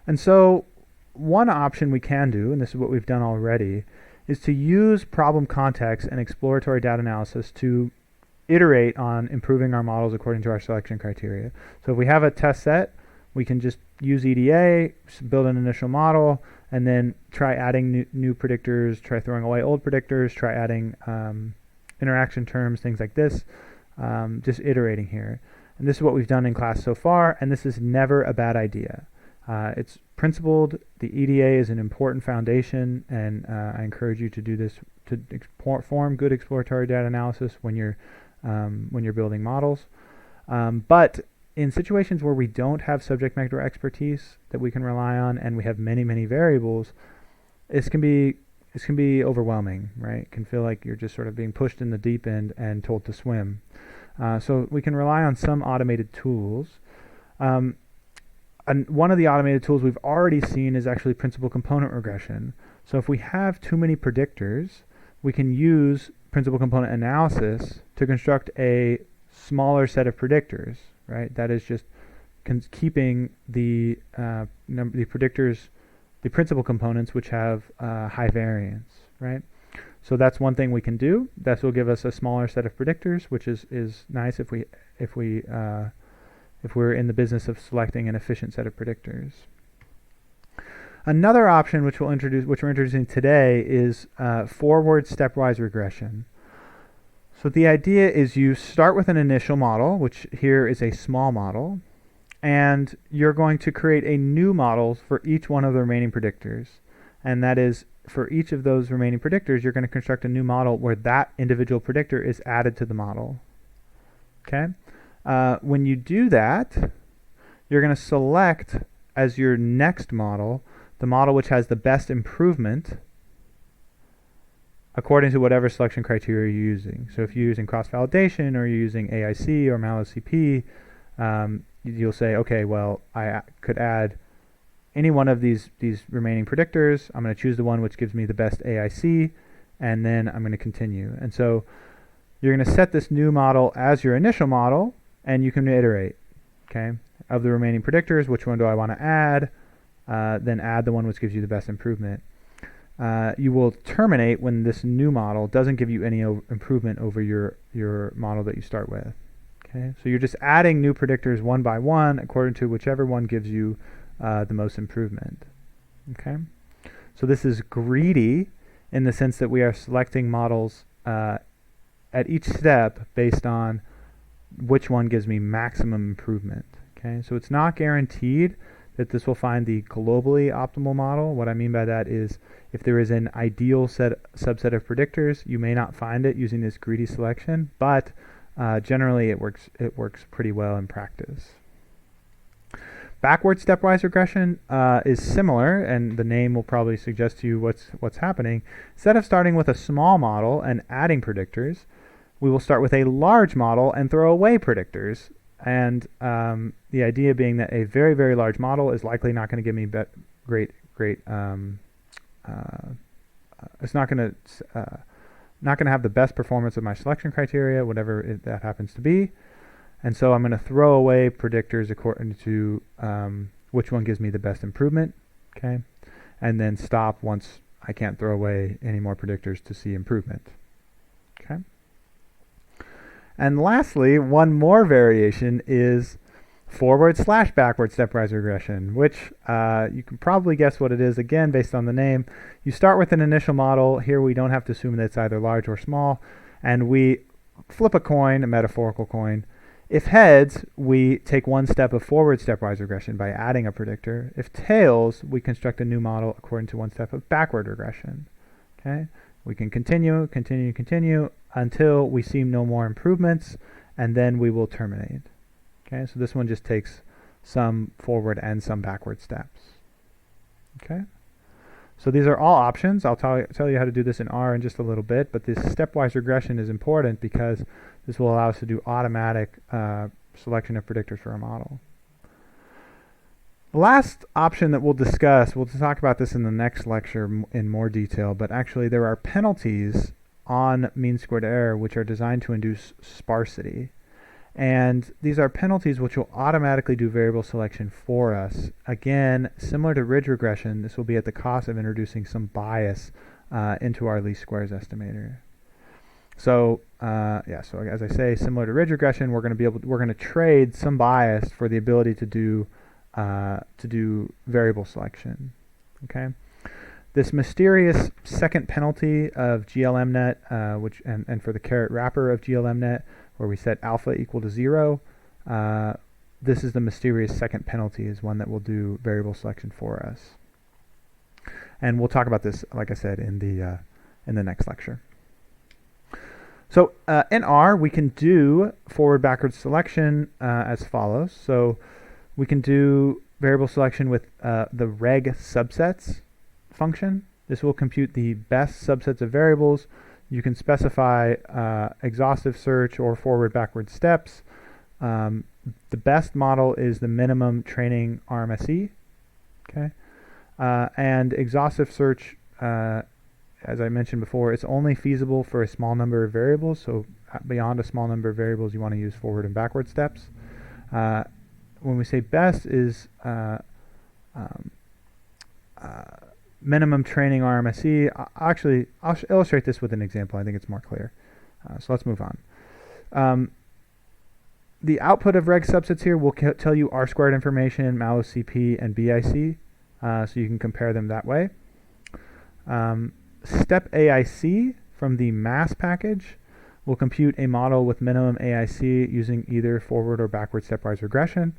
And so one option we can do, and this is what we've done already, is to use problem context and exploratory data analysis to iterate on improving our models according to our selection criteria. So if we have a test set, we can just use EDA, build an initial model, and then try adding new predictors, try throwing away old predictors, try adding interaction terms, things like this, just iterating here. And this is what we've done in class so far, and this is never a bad idea. It's principled. The EDA is an important foundation, and I encourage you to do this to form good exploratory data analysis when you're building models. But in situations where we don't have subject matter expertise that we can rely on, and we have many variables, this can be overwhelming, right? It can feel like you're just sort of being pushed in the deep end and told to swim. So we can rely on some automated tools. And one of the automated tools we've already seen is actually principal component regression. So if we have too many predictors, we can use principal component analysis to construct a smaller set of predictors, right? That is just keeping the predictors, the principal components, which have high variance, right? So that's one thing we can do. That will give us a smaller set of predictors, which is nice if we're in the business of selecting an efficient set of predictors. Another option which we're introducing today is forward stepwise regression. So the idea is you start with an initial model, which here is a small model, and you're going to create a new model for each one of the remaining predictors. And that is, for each of those remaining predictors, you're going to construct a new model where that individual predictor is added to the model. Okay? When you do that, you're going to select as your next model the model which has the best improvement according to whatever selection criteria you're using. So if you're using cross-validation or you're using AIC or Mallow CP, you'll say, okay, well, I could add any one of these remaining predictors. I'm going to choose the one which gives me the best AIC, and then I'm going to continue. And so you're going to set this new model as your initial model, and you can iterate. Okay, of the remaining predictors, which one do I want to add? Then add the one which gives you the best improvement. You will terminate when this new model doesn't give you any improvement over your model that you start with. Okay, so you're just adding new predictors one by one according to whichever one gives you the most improvement. Okay, so this is greedy in the sense that we are selecting models at each step based on which one gives me maximum improvement. Okay, so it's not guaranteed that this will find the globally optimal model. What I mean by that is if there is an ideal subset of predictors, you may not find it using this greedy selection, but generally it works pretty well in practice. Backward stepwise regression is similar, and the name will probably suggest to you what's happening. Instead of starting with a small model and adding predictors, we will start with a large model and throw away predictors. And the idea being that a very large model is likely not going to give me great. It's not going to have the best performance of my selection criteria, whatever that happens to be. And so I'm going to throw away predictors according to which one gives me the best improvement. Okay, and then stop once I can't throw away any more predictors to see improvement. Okay. And lastly, one more variation is forward/backward stepwise regression, which you can probably guess what it is, again, based on the name. You start with an initial model. Here we don't have to assume that it's either large or small, and we flip a coin, a metaphorical coin. If heads, we take one step of forward stepwise regression by adding a predictor. If tails, we construct a new model according to one step of backward regression. Okay, we can continue until we see no more improvements, and then we will terminate. Okay, so this one just takes some forward and some backward steps. Okay, so these are all options. I'll tell you how to do this in R in just a little bit, but this stepwise regression is important because this will allow us to do automatic selection of predictors for a model. The last option that we'll talk about this in the next lecture in more detail, but actually there are penalties on mean squared error which are designed to induce sparsity. And these are penalties which will automatically do variable selection for us. Again, similar to ridge regression, this will be at the cost of introducing some bias into our least squares estimator. So so as I say, similar to ridge regression, we're going to trade some bias for the ability to do to do variable selection. Okay. This mysterious second penalty of GLMnet, and for the caret wrapper of GLMnet, where we set alpha equal to 0, this is the mysterious second penalty, is one that will do variable selection for us. And we'll talk about this, like I said, in the next lecture. So in R, we can do forward-backward selection as follows. So we can do variable selection with the reg subsets function. This will compute the best subsets of variables. You can specify exhaustive search or forward-backward steps. The best model is the minimum training RMSE. Okay, and exhaustive search, as I mentioned before, it's only feasible for a small number of variables. So beyond a small number of variables, you want to use forward and backward steps. When we say best is minimum training RMSE. I'll illustrate this with an example. I think it's more clear. So let's move on. The output of reg subsets here will tell you R-squared information, Mallow CP, and BIC, so you can compare them that way. Step AIC from the mass package will compute a model with minimum AIC using either forward or backward stepwise regression.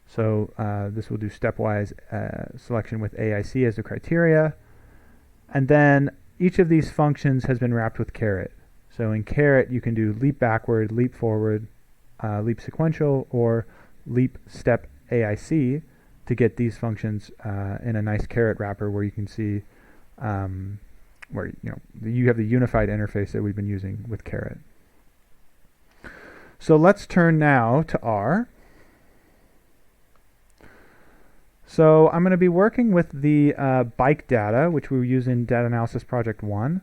So this will do stepwise selection with AIC as the criteria. And then each of these functions has been wrapped with caret. So in caret, you can do leap backward, leap forward, leap sequential, or leap step AIC to get these functions in a nice caret wrapper where you can see where you have the unified interface that we've been using with caret. So let's turn now to R. So I'm going to be working with the bike data, which we use in Data Analysis Project 1.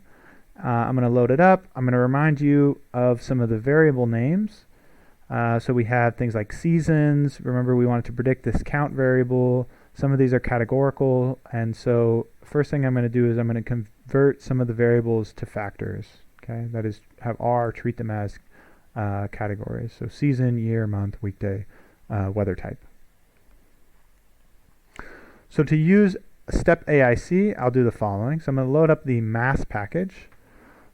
I'm going to load it up. I'm going to remind you of some of the variable names. So we have things like seasons. Remember, we wanted to predict this count variable. Some of these are categorical. And so first thing I'm going to do is I'm going to convert some of the variables to factors. Okay, that is, have R treat them as categories. So season, year, month, weekday, weather type. So to use step AIC, I'll do the following. So I'm going to load up the mass package.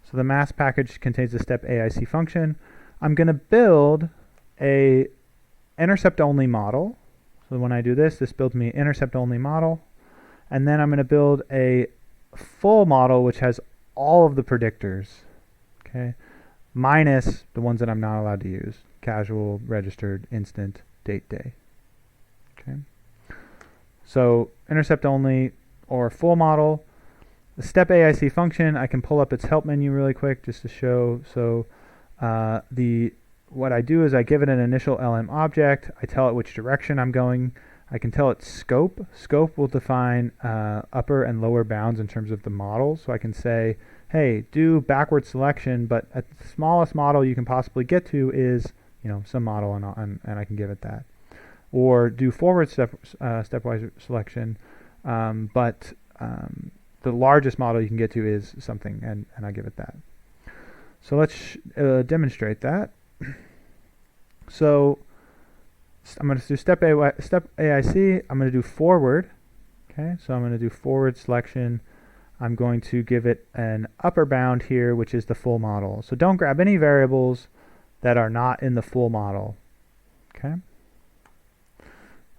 So the mass package contains the step AIC function. I'm going to build a intercept-only model. So when I do this, this builds me an intercept-only model. And then I'm going to build a full model which has all of the predictors, okay, minus the ones that I'm not allowed to use: casual, registered, instant, date, day. Okay. So intercept only or full model. The step AIC function, I can pull up its help menu really quick just to show. So what I do is I give it an initial LM object. I tell it which direction I'm going. I can tell it scope. Scope will define upper and lower bounds in terms of the model. So I can say, hey, do backward selection, but at the smallest model you can possibly get to is, some model, and I can give it that. Or do forward stepwise selection, but the largest model you can get to is something, and I give it that. So let's demonstrate that. So I'm going to do step AIC. I'm going to do forward. Okay, so I'm going to do forward selection. I'm going to give it an upper bound here, which is the full model. So don't grab any variables that are not in the full model. Okay.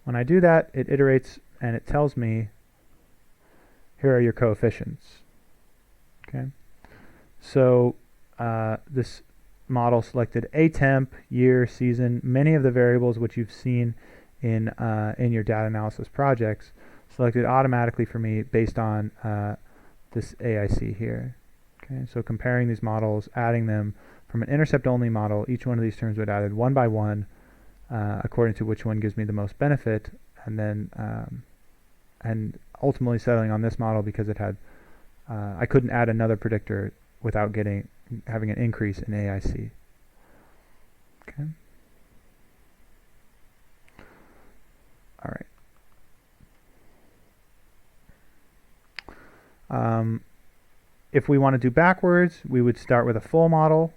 When I do that, it iterates and it tells me, here are your coefficients. Okay. So this model selected a temp, year, season, many of the variables which you've seen in your data analysis projects, selected automatically for me based on this AIC here. Okay. So comparing these models, adding them from an intercept-only model, each one of these terms would be added one by one, according to which one gives me the most benefit, and then and ultimately settling on this model because it had I couldn't add another predictor without having an increase in AIC. Okay. All right. If we want to do backwards, we would start with a full model.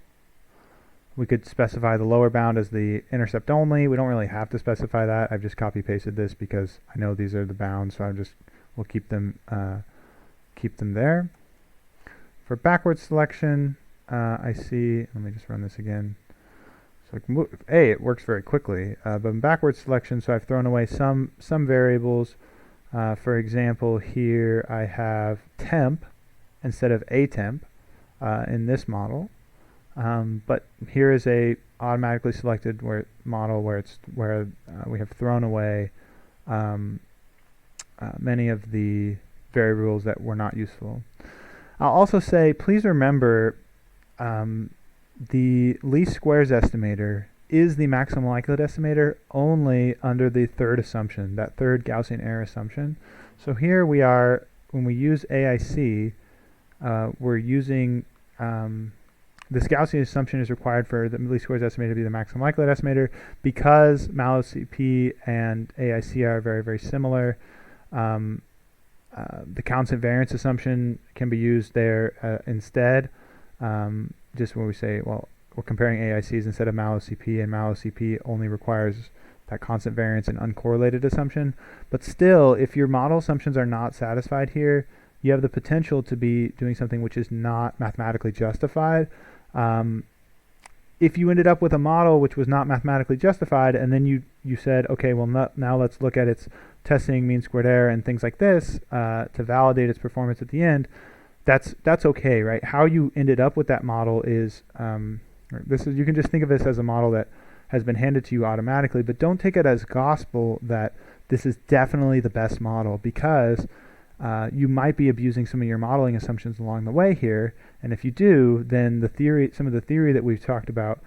We could specify the lower bound as the intercept only. We don't really have to specify that. I've just copy pasted this because I know these are the bounds, so we'll keep them there. For backward selection, I see, let me just run this again. So it works very quickly, but in backward selection, so I've thrown away some variables. For example, here I have temp instead of a temp in this model. But here is a automatically selected model where we have thrown away many of the variables that were not useful. I'll also say, please remember the least squares estimator is the maximum likelihood estimator only under the third assumption, that third Gaussian error assumption. So here we are, when we use AIC, we're using this Gaussian assumption is required for the least squares estimator to be the maximum likelihood estimator because Mallow CP and AIC are very, very similar. The constant variance assumption can be used there instead. Just when we say, well, we're comparing AICs instead of Mallow CP, and Mallow CP only requires that constant variance and uncorrelated assumption. But still, if your model assumptions are not satisfied here, you have the potential to be doing something which is not mathematically justified. If you ended up with a model which was not mathematically justified, and then you said, okay, well, now let's look at its testing, mean squared error, and things like this to validate its performance at the end, that's okay, right? How you ended up with that model is, you can just think of this as a model that has been handed to you automatically, but don't take it as gospel that this is definitely the best model, because you might be abusing some of your modeling assumptions along the way here, and if you do, then some of the theory that we've talked about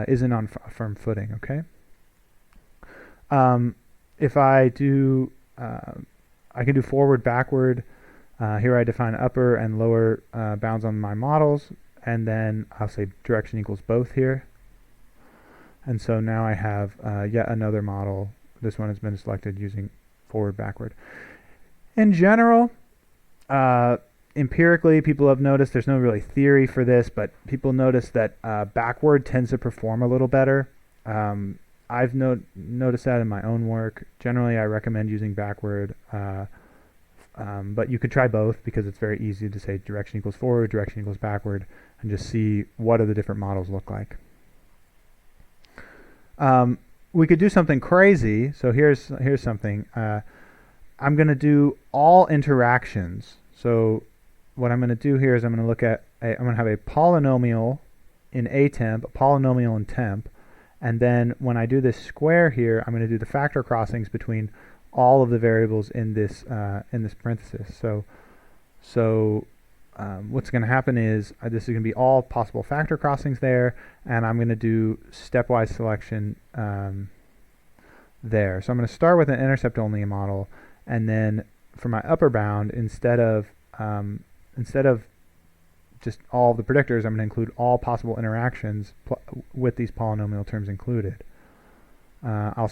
isn't on a firm footing, okay? If I do, I can do forward, backward. Here I define upper and lower bounds on my models, and then I'll say direction equals both here. And so now I have yet another model. This one has been selected using forward, backward. In general, empirically, people have noticed, there's no really theory for this, but people notice that backward tends to perform a little better. I've noticed that in my own work. Generally, I recommend using backward, but you could try both because it's very easy to say direction equals forward, direction equals backward, and just see what do the different models look like. We could do something crazy. So here's something. I'm going to do all interactions. So what I'm going to do here is I'm going to look at I'm going to have a polynomial in a temp, a polynomial in temp, and then when I do this square here, I'm going to do the factor crossings between all of the variables in this parenthesis. So what's going to happen is this is going to be all possible factor crossings there, and I'm going to do stepwise selection there. So I'm going to start with an intercept-only model, and then for my upper bound, instead of just all of the predictors, I'm going to include all possible interactions with these polynomial terms included. I'm going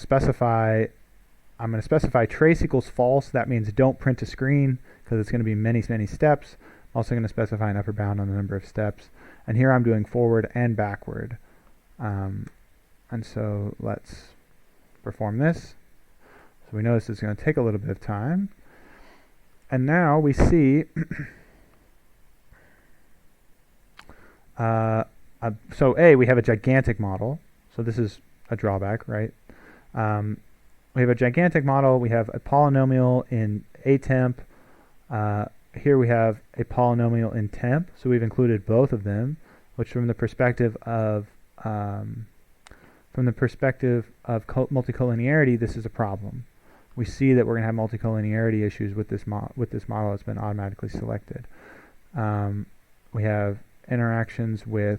to specify trace equals false. That means don't print to screen because it's going to be many, many steps. I'm also going to specify an upper bound on the number of steps. And here I'm doing forward and backward. And so let's perform this. So we notice it's going to take a little bit of time. And now we see so we have a gigantic model. So this is a drawback, right? We have a gigantic model. We have a polynomial in a temp. Here we have a polynomial in temp. So we've included both of them, which from the perspective of multicollinearity, this is a problem. We see that we're going to have multicollinearity issues with this model that's been automatically selected. We have interactions with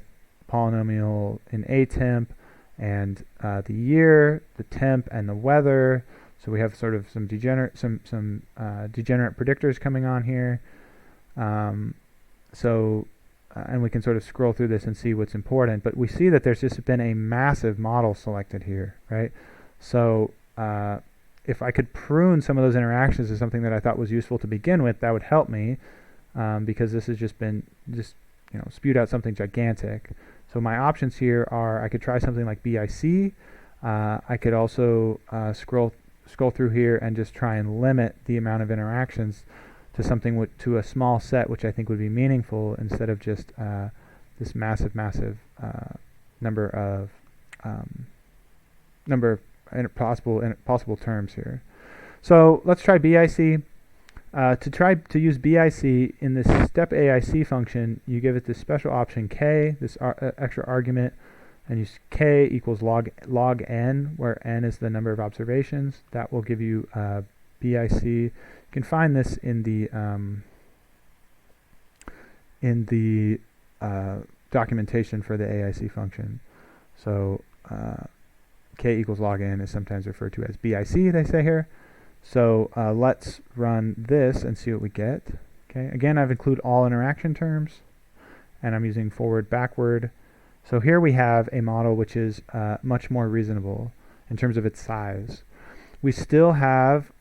polynomial in a temp and the year, the temp, and the weather. So we have sort of some degenerate predictors coming on here. And we can sort of scroll through this and see what's important. But we see that there's just been a massive model selected here, right? So if I could prune some of those interactions to something that I thought was useful to begin with, that would help me, because this has just spewed out something gigantic. So my options here are, I could try something like BIC. I could also scroll through here and just try and limit the amount of interactions to something to a small set, which I think would be meaningful, instead of just this massive number of possible terms here. So let's try BIC. To use BIC in this step AIC function, you give it this special option k, this extra argument, and use k equals log n, where n is the number of observations. That will give you BIC. You can find this in the documentation for the AIC function. So k equals log n is sometimes referred to as BIC, they say here. So let's run this and see what we get. Okay. Again, I've included all interaction terms, and I'm using forward, backward. So here we have a model which is much more reasonable in terms of its size. We still have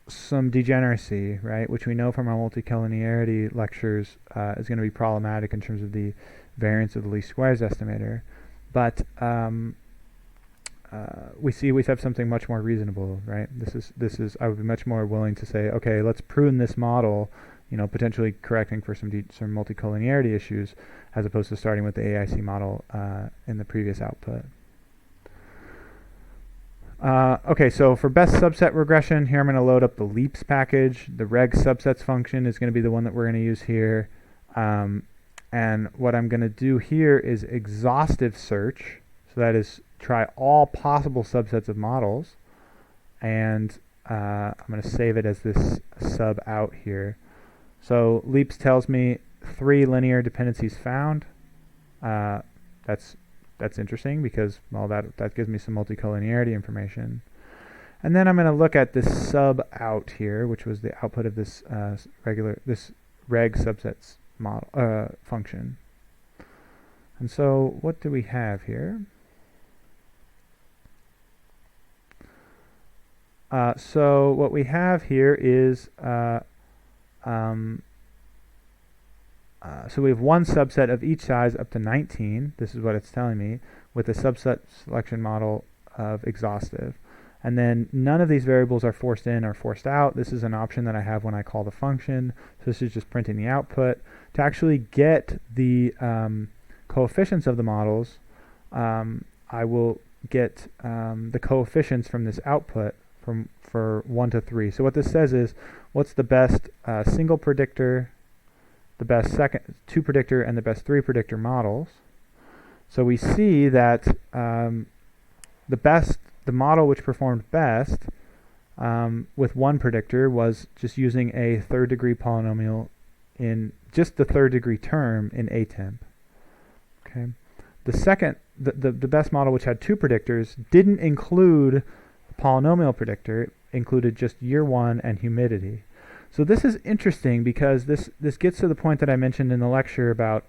some degeneracy, right, which we know from our multicollinearity lectures is going to be problematic in terms of the variance of the least squares estimator. But we have something much more reasonable, right? This is I would be much more willing to say, okay, let's prune this model, potentially correcting for some multicollinearity issues, as opposed to starting with the AIC model in the previous output. Okay, so for best subset regression, here I'm going to load up the LEAPS package. The reg subsets function is going to be the one that we're going to use here. And what I'm going to do here is exhaustive search. So that is try all possible subsets of models. And I'm going to save it as this sub out here. So LEAPS tells me 3 linear dependencies found. That's interesting because, well, that gives me some multicollinearity information. And then I'm going to look at this sub out here, which was the output of this reg subsets model function. And so what do we have here? So what we have here is so we have one subset of each size up to 19. This is what it's telling me, with a subset selection model of exhaustive. And then none of these variables are forced in or forced out. This is an option that I have when I call the function. So this is just printing the output. To actually get the coefficients of the models, I will get the coefficients from this output for 1 to 3. So what this says is, what's the best single predictor, the best 2 predictor, and the best 3 predictor models. So we see that the model which performed best with 1 predictor was just using a 3rd degree polynomial in just the 3rd degree term in atemp. Okay. The best model, which had 2 predictors, didn't include the polynomial predictor. It included just year 1 and humidity. So this is interesting because this gets to the point that I mentioned in the lecture about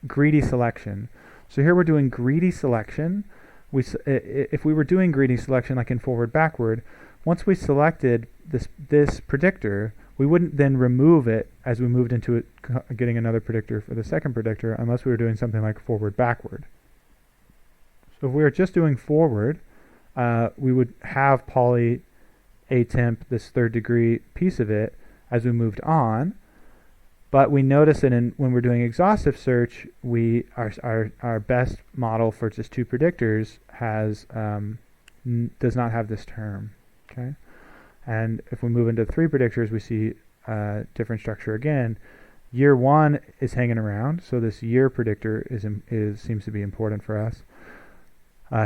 greedy selection. So here we're doing greedy selection. If we were doing greedy selection like in forward backward, once we selected this predictor, we wouldn't then remove it as we moved into it, getting another predictor for the second predictor, unless we were doing something like forward backward. So if we were just doing forward, we would have poly atemp, this 3rd degree piece of it, as we moved on. But we notice that when we're doing exhaustive search, our best model for just 2 predictors does not have this term. Okay, and if we move into 3 predictors, we see different structure again. Year 1 is hanging around, so this year predictor seems to be important for us.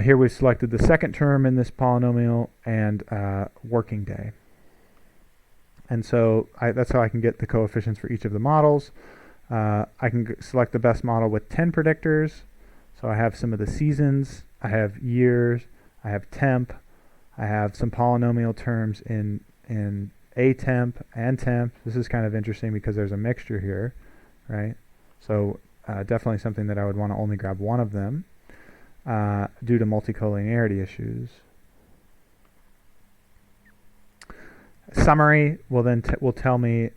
Here we've selected the 2nd term in this polynomial and working day. And so that's how I can get the coefficients for each of the models. I can select the best model with 10 predictors. So I have some of the seasons, I have years, I have temp, I have some polynomial terms in atemp and temp. This is kind of interesting because there's a mixture here, right? So definitely something that I would want to only grab one of them. Due to multicollinearity issues. Summary will tell me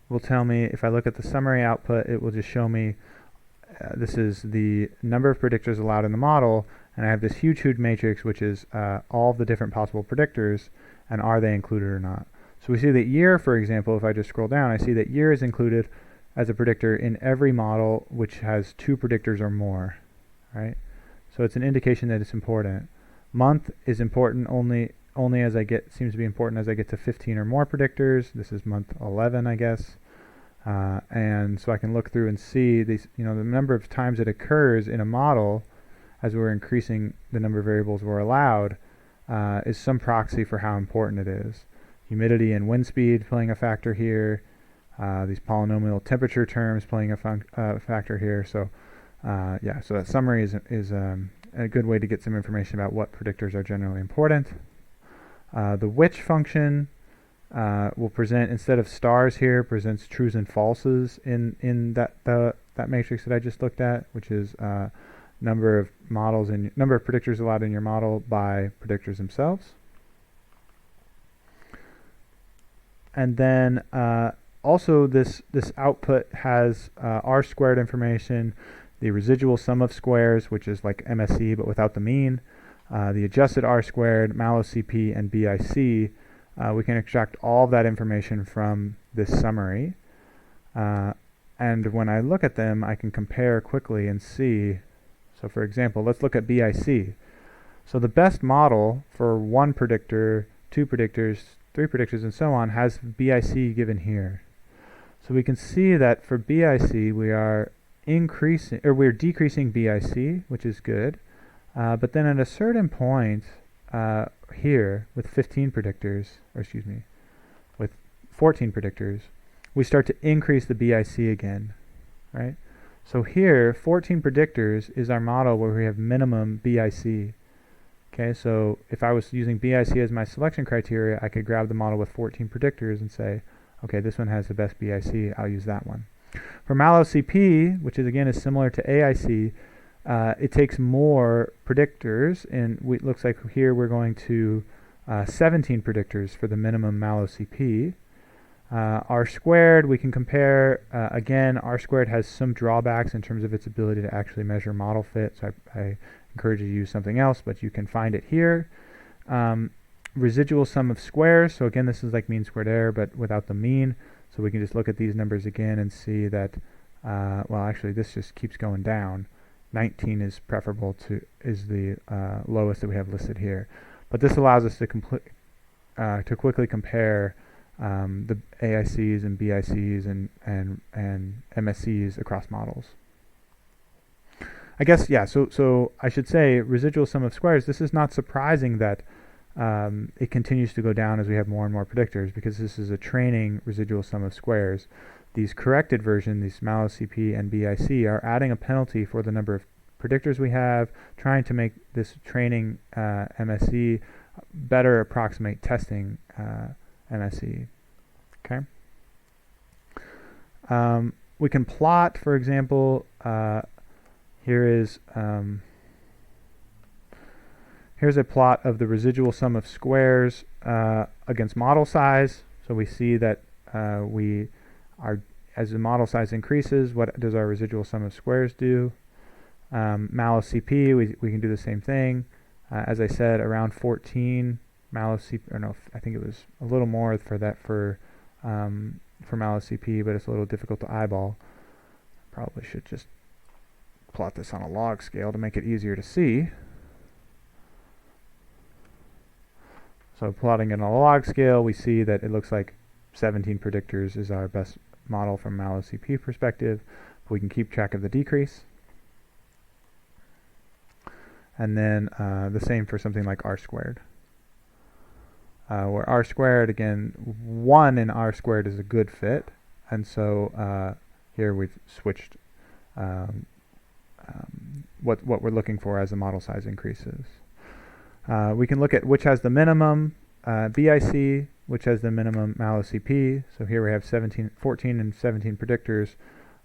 will tell me, if I look at the summary output, it will just show me this is the number of predictors allowed in the model, and I have this huge matrix which is all the different possible predictors and are they included or not. So we see that year, for example, if I just scroll down, I see that year is included as a predictor in every model which has 2 predictors or more, right? So it's an indication that it's important. Month is important only as seems to be important as I get to 15 or more predictors. This is month 11, I guess. And so I can look through and see these, the number of times it occurs in a model as we're increasing the number of variables we're allowed is some proxy for how important it is. Humidity and wind speed playing a factor here. These polynomial temperature terms playing a factor here. So yeah, so that summary is a good way to get some information about what predictors are generally important. The which function will present, instead of stars here, presents trues and falses in that matrix that I just looked at, which is number of predictors allowed in your model by predictors themselves. And then also this output has R² information, the residual sum of squares, which is like MSE but without the mean, the adjusted R², Mallow CP, and BIC. We can extract all of that information from this summary. And when I look at them, I can compare quickly and see. So for example, let's look at BIC. So the best model for 1 predictor, 2 predictors, 3 predictors, and so on has BIC given here. So we can see that for BIC we are we're decreasing BIC, which is good. But then at a certain point here with 15 predictors, or excuse me, with 14 predictors, we start to increase the BIC again, right? So here, 14 predictors is our model where we have minimum BIC. Okay, so if I was using BIC as my selection criteria, I could grab the model with 14 predictors and say, okay, this one has the best BIC, I'll use that one. For Mallow CP, which is similar to AIC, it takes more predictors, and it looks like here we're going to 17 predictors for the minimum Mallow CP. R², we can compare. Again, R² has some drawbacks in terms of its ability to actually measure model fit, so I encourage you to use something else, but you can find it here. Residual sum of squares, so again, this is like mean squared error, but without the mean. So we can just look at these numbers again and see that, well, actually, this just keeps going down. 19 is preferable is the lowest that we have listed here. But this allows us to quickly compare the AICs and BICs and MSCs across models. I guess, yeah, so I should say residual sum of squares, this is not surprising that it continues to go down as we have more and more predictors, because this is a training residual sum of squares. These corrected versions, these Mallow CP and BIC, are adding a penalty for the number of predictors we have, trying to make this training MSE better approximate testing MSE. Okay. We can plot, for example, here's a plot of the residual sum of squares against model size. So we see that as the model size increases, what does our residual sum of squares do? Mallow CP, we can do the same thing. As I said, around 14 Mallow CP, or no, I think it was a little more for that for Mallow CP, but it's a little difficult to eyeball. Probably should just plot this on a log scale to make it easier to see. So plotting it on a log scale, we see that it looks like 17 predictors is our best model from Mallow CP perspective. We can keep track of the decrease. And then the same for something like R². Where R², again, 1 in R² is a good fit. And so here we've switched what we're looking for as the model size increases. We can look at which has the minimum BIC, which has the minimum Mallow CP. So here we have 14 and 17 predictors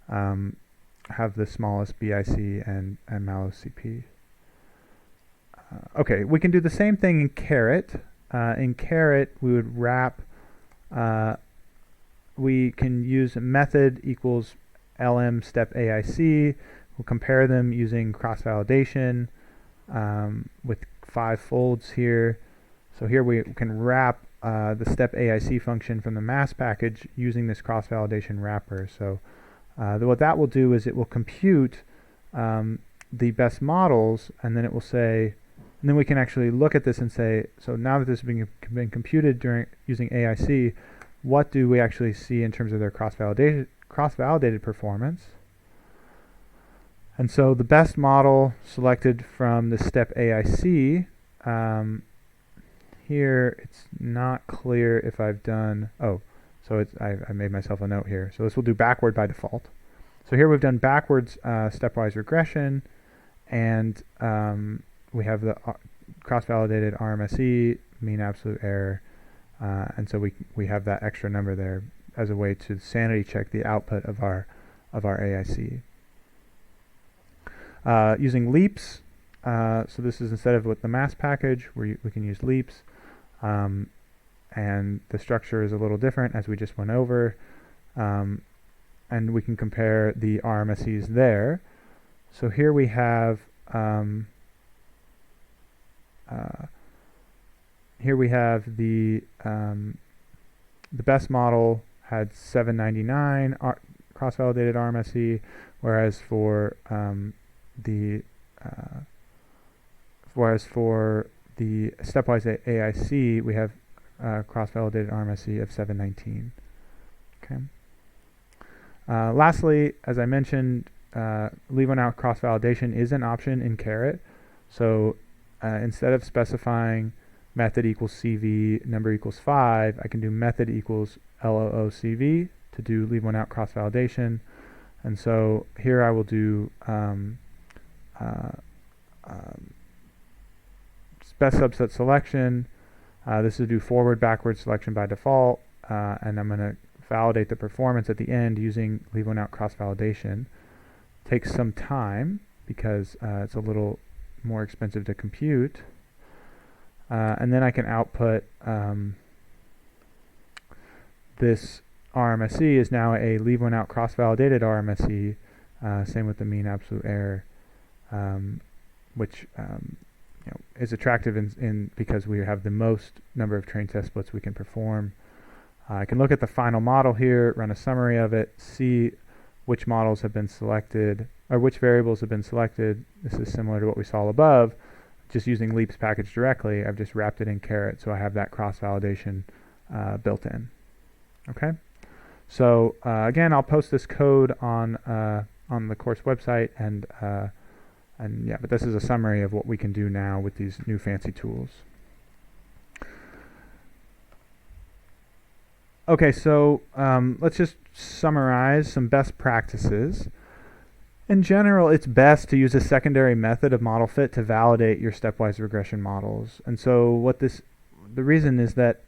have the smallest BIC and Mallow CP. Okay, we can do the same thing in caret. In caret, we would wrap we can use method equals LM step AIC. We'll compare them using cross-validation with 5 folds here. So here we can wrap the step AIC function from the mass package using this cross-validation wrapper. So what that will do is it will compute the best models, and then it will say, and then we can actually look at this and say, so now that this has been computed using AIC, what do we actually see in terms of their cross-validated performance? And so the best model selected from the step AIC, here it's not clear if I've done, so I made myself a note here. So this will do backward by default. So here we've done backwards stepwise regression, and we have the cross-validated RMSE, mean absolute error, and so we have that extra number there as a way to sanity check the output of our AIC. Using leaps, so this is instead of with the mass package, we can use leaps, and the structure is a little different as we just went over, and we can compare the RMSEs there. So here we have the best model had 799 cross-validated RMSE, whereas for the stepwise AIC we have cross-validated RMSE of 719. Okay. Lastly, as I mentioned, leave one out cross-validation is an option in Caret. So instead of specifying method equals CV, number equals 5, I can do method equals LOOCV to do leave one out cross-validation. And so here I will do best subset selection. This will do forward backward selection by default, and I'm going to validate the performance at the end using leave one out cross-validation. Takes some time because it's a little more expensive to compute. And then I can output this RMSE is now a leave one out cross-validated RMSE, same with the mean absolute error, which is attractive in because we have the most number of train test splits we can perform. I can look at the final model here, run a summary of it, see which models have been selected, or which variables have been selected. This is similar to what we saw above. Just using leaps package directly, I've just wrapped it in Caret, so I have that cross-validation built in. Okay, so again, I'll post this code on the course website, and yeah, but this is a summary of what we can do now with these new fancy tools. Okay, so let's just summarize some best practices. In general, it's best to use a secondary method of model fit to validate your stepwise regression models. And so the reason is that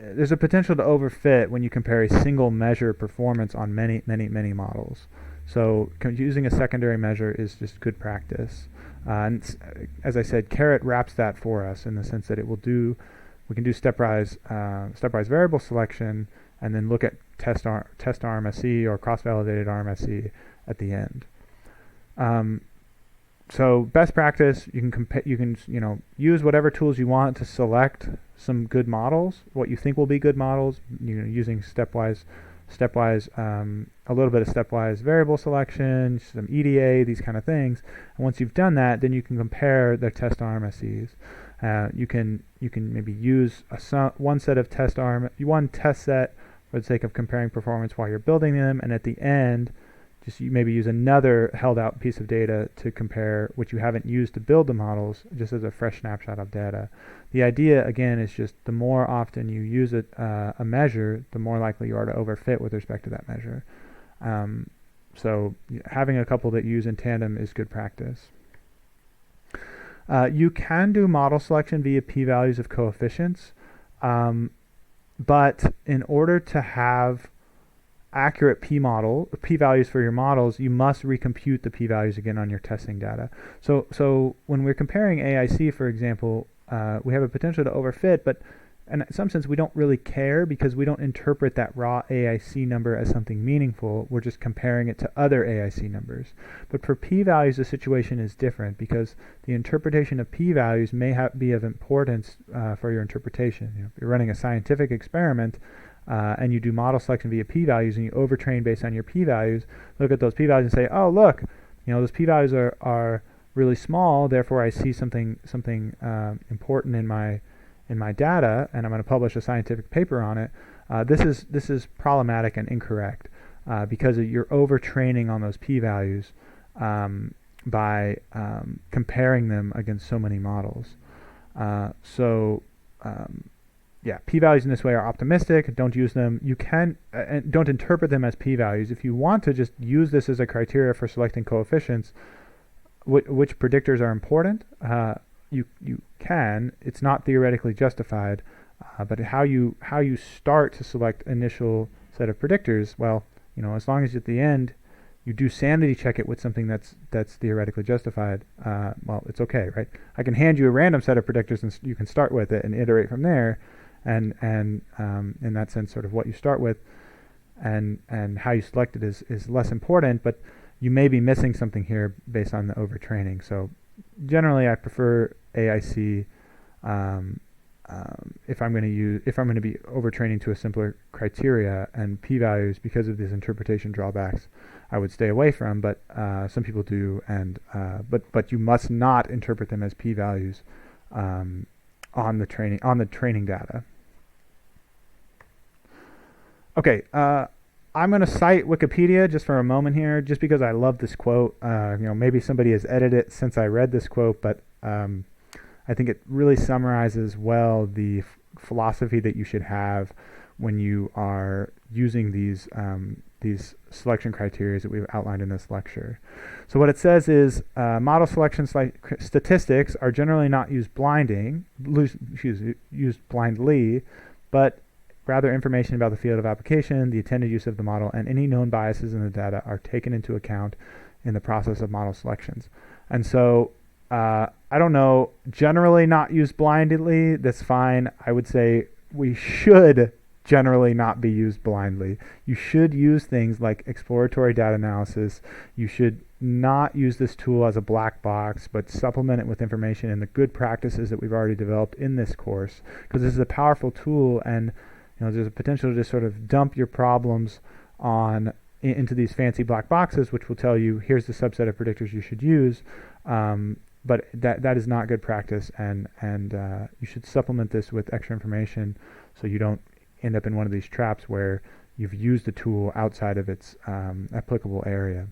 there's a potential to overfit when you compare a single measure performance on many models. So using a secondary measure is just good practice. And as I said, Caret wraps that for us in the sense that we can do stepwise variable selection and then look at test RMSE or cross-validated RMSE at the end. So best practice, you can use whatever tools you want to select some good models, what you think will be good models, using stepwise, a little bit of stepwise variable selection, some EDA, these kind of things. And once you've done that, then you can compare their test RMSEs. You can maybe use one test set for the sake of comparing performance while you're building them, and at the end, just maybe use another held out piece of data to compare what you haven't used to build the models, just as a fresh snapshot of data. The idea, again, is just the more often you use a measure, the more likely you are to overfit with respect to that measure. So having a couple that you use in tandem is good practice. You can do model selection via p-values of coefficients, but in order to have accurate p-values for your models, you must recompute the p-values again on your testing data. So when we're comparing AIC, for example, we have a potential to overfit, but And in some sense, we don't really care because we don't interpret that raw AIC number as something meaningful. We're just comparing it to other AIC numbers. But for p-values, the situation is different because the interpretation of p-values may be of importance for your interpretation. If you're running a scientific experiment and you do model selection via p-values and you overtrain based on your p-values, look at those p-values and say, oh, look, those p-values are really small, therefore I see something important in my data, and I'm going to publish a scientific paper on it. This is problematic and incorrect because you're overtraining on those p-values by comparing them against so many models. P-values in this way are optimistic. Don't use them. You can and don't interpret them as p-values. If you want to just use this as a criteria for selecting coefficients, which predictors are important, you can. It's not theoretically justified, but how you start to select initial set of predictors, well, as long as at the end you do sanity check it with something that's theoretically justified, well, it's okay, right? I can hand you a random set of predictors and you can start with it and iterate from there, and in that sense, sort of what you start with and how you select it is less important, but you may be missing something here based on the overtraining. So generally, I prefer AIC if I'm going to be overtraining to a simpler criteria, and p-values, because of these interpretation drawbacks, I would stay away from. But some people do, and but you must not interpret them as p-values on the training data. Okay. I'm going to cite Wikipedia just for a moment here, just because I love this quote. Maybe somebody has edited it since I read this quote, but I think it really summarizes well the philosophy that you should have when you are using these selection criteria that we've outlined in this lecture. So what it says is model selection statistics are generally not used used blindly, but rather, information about the field of application, the intended use of the model, and any known biases in the data are taken into account in the process of model selections. And so, I don't know, generally not used blindly, that's fine. I would say we should generally not be used blindly. You should use things like exploratory data analysis. You should not use this tool as a black box, but supplement it with information and the good practices that we've already developed in this course, because this is a powerful tool, and there's a potential to just sort of dump your problems into these fancy black boxes, which will tell you here's the subset of predictors you should use. But that is not good practice, and you should supplement this with extra information so you don't end up in one of these traps where you've used the tool outside of its applicable area.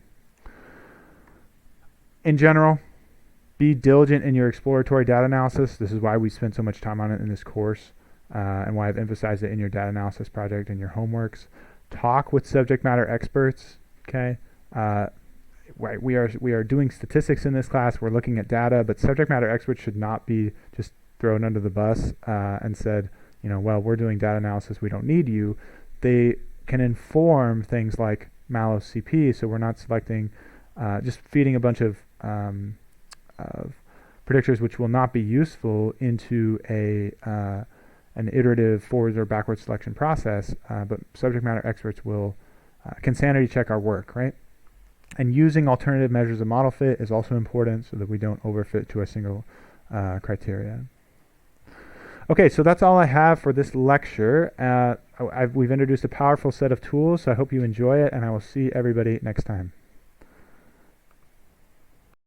In general, be diligent in your exploratory data analysis. This is why we spent so much time on it in this course. And why I've emphasized it in your data analysis project and your homeworks. Talk with subject matter experts. Okay, we are doing statistics in this class. We're looking at data, but subject matter experts should not be just thrown under the bus and said, well, we're doing data analysis, we don't need you. They can inform things like Mallow CP, so we're not selecting, just feeding a bunch of predictors which will not be useful into an iterative forwards or backwards selection process, but subject matter experts can sanity check our work, right? And using alternative measures of model fit is also important so that we don't overfit to a single criteria. Okay, so that's all I have for this lecture. We've introduced a powerful set of tools, so I hope you enjoy it, and I will see everybody next time.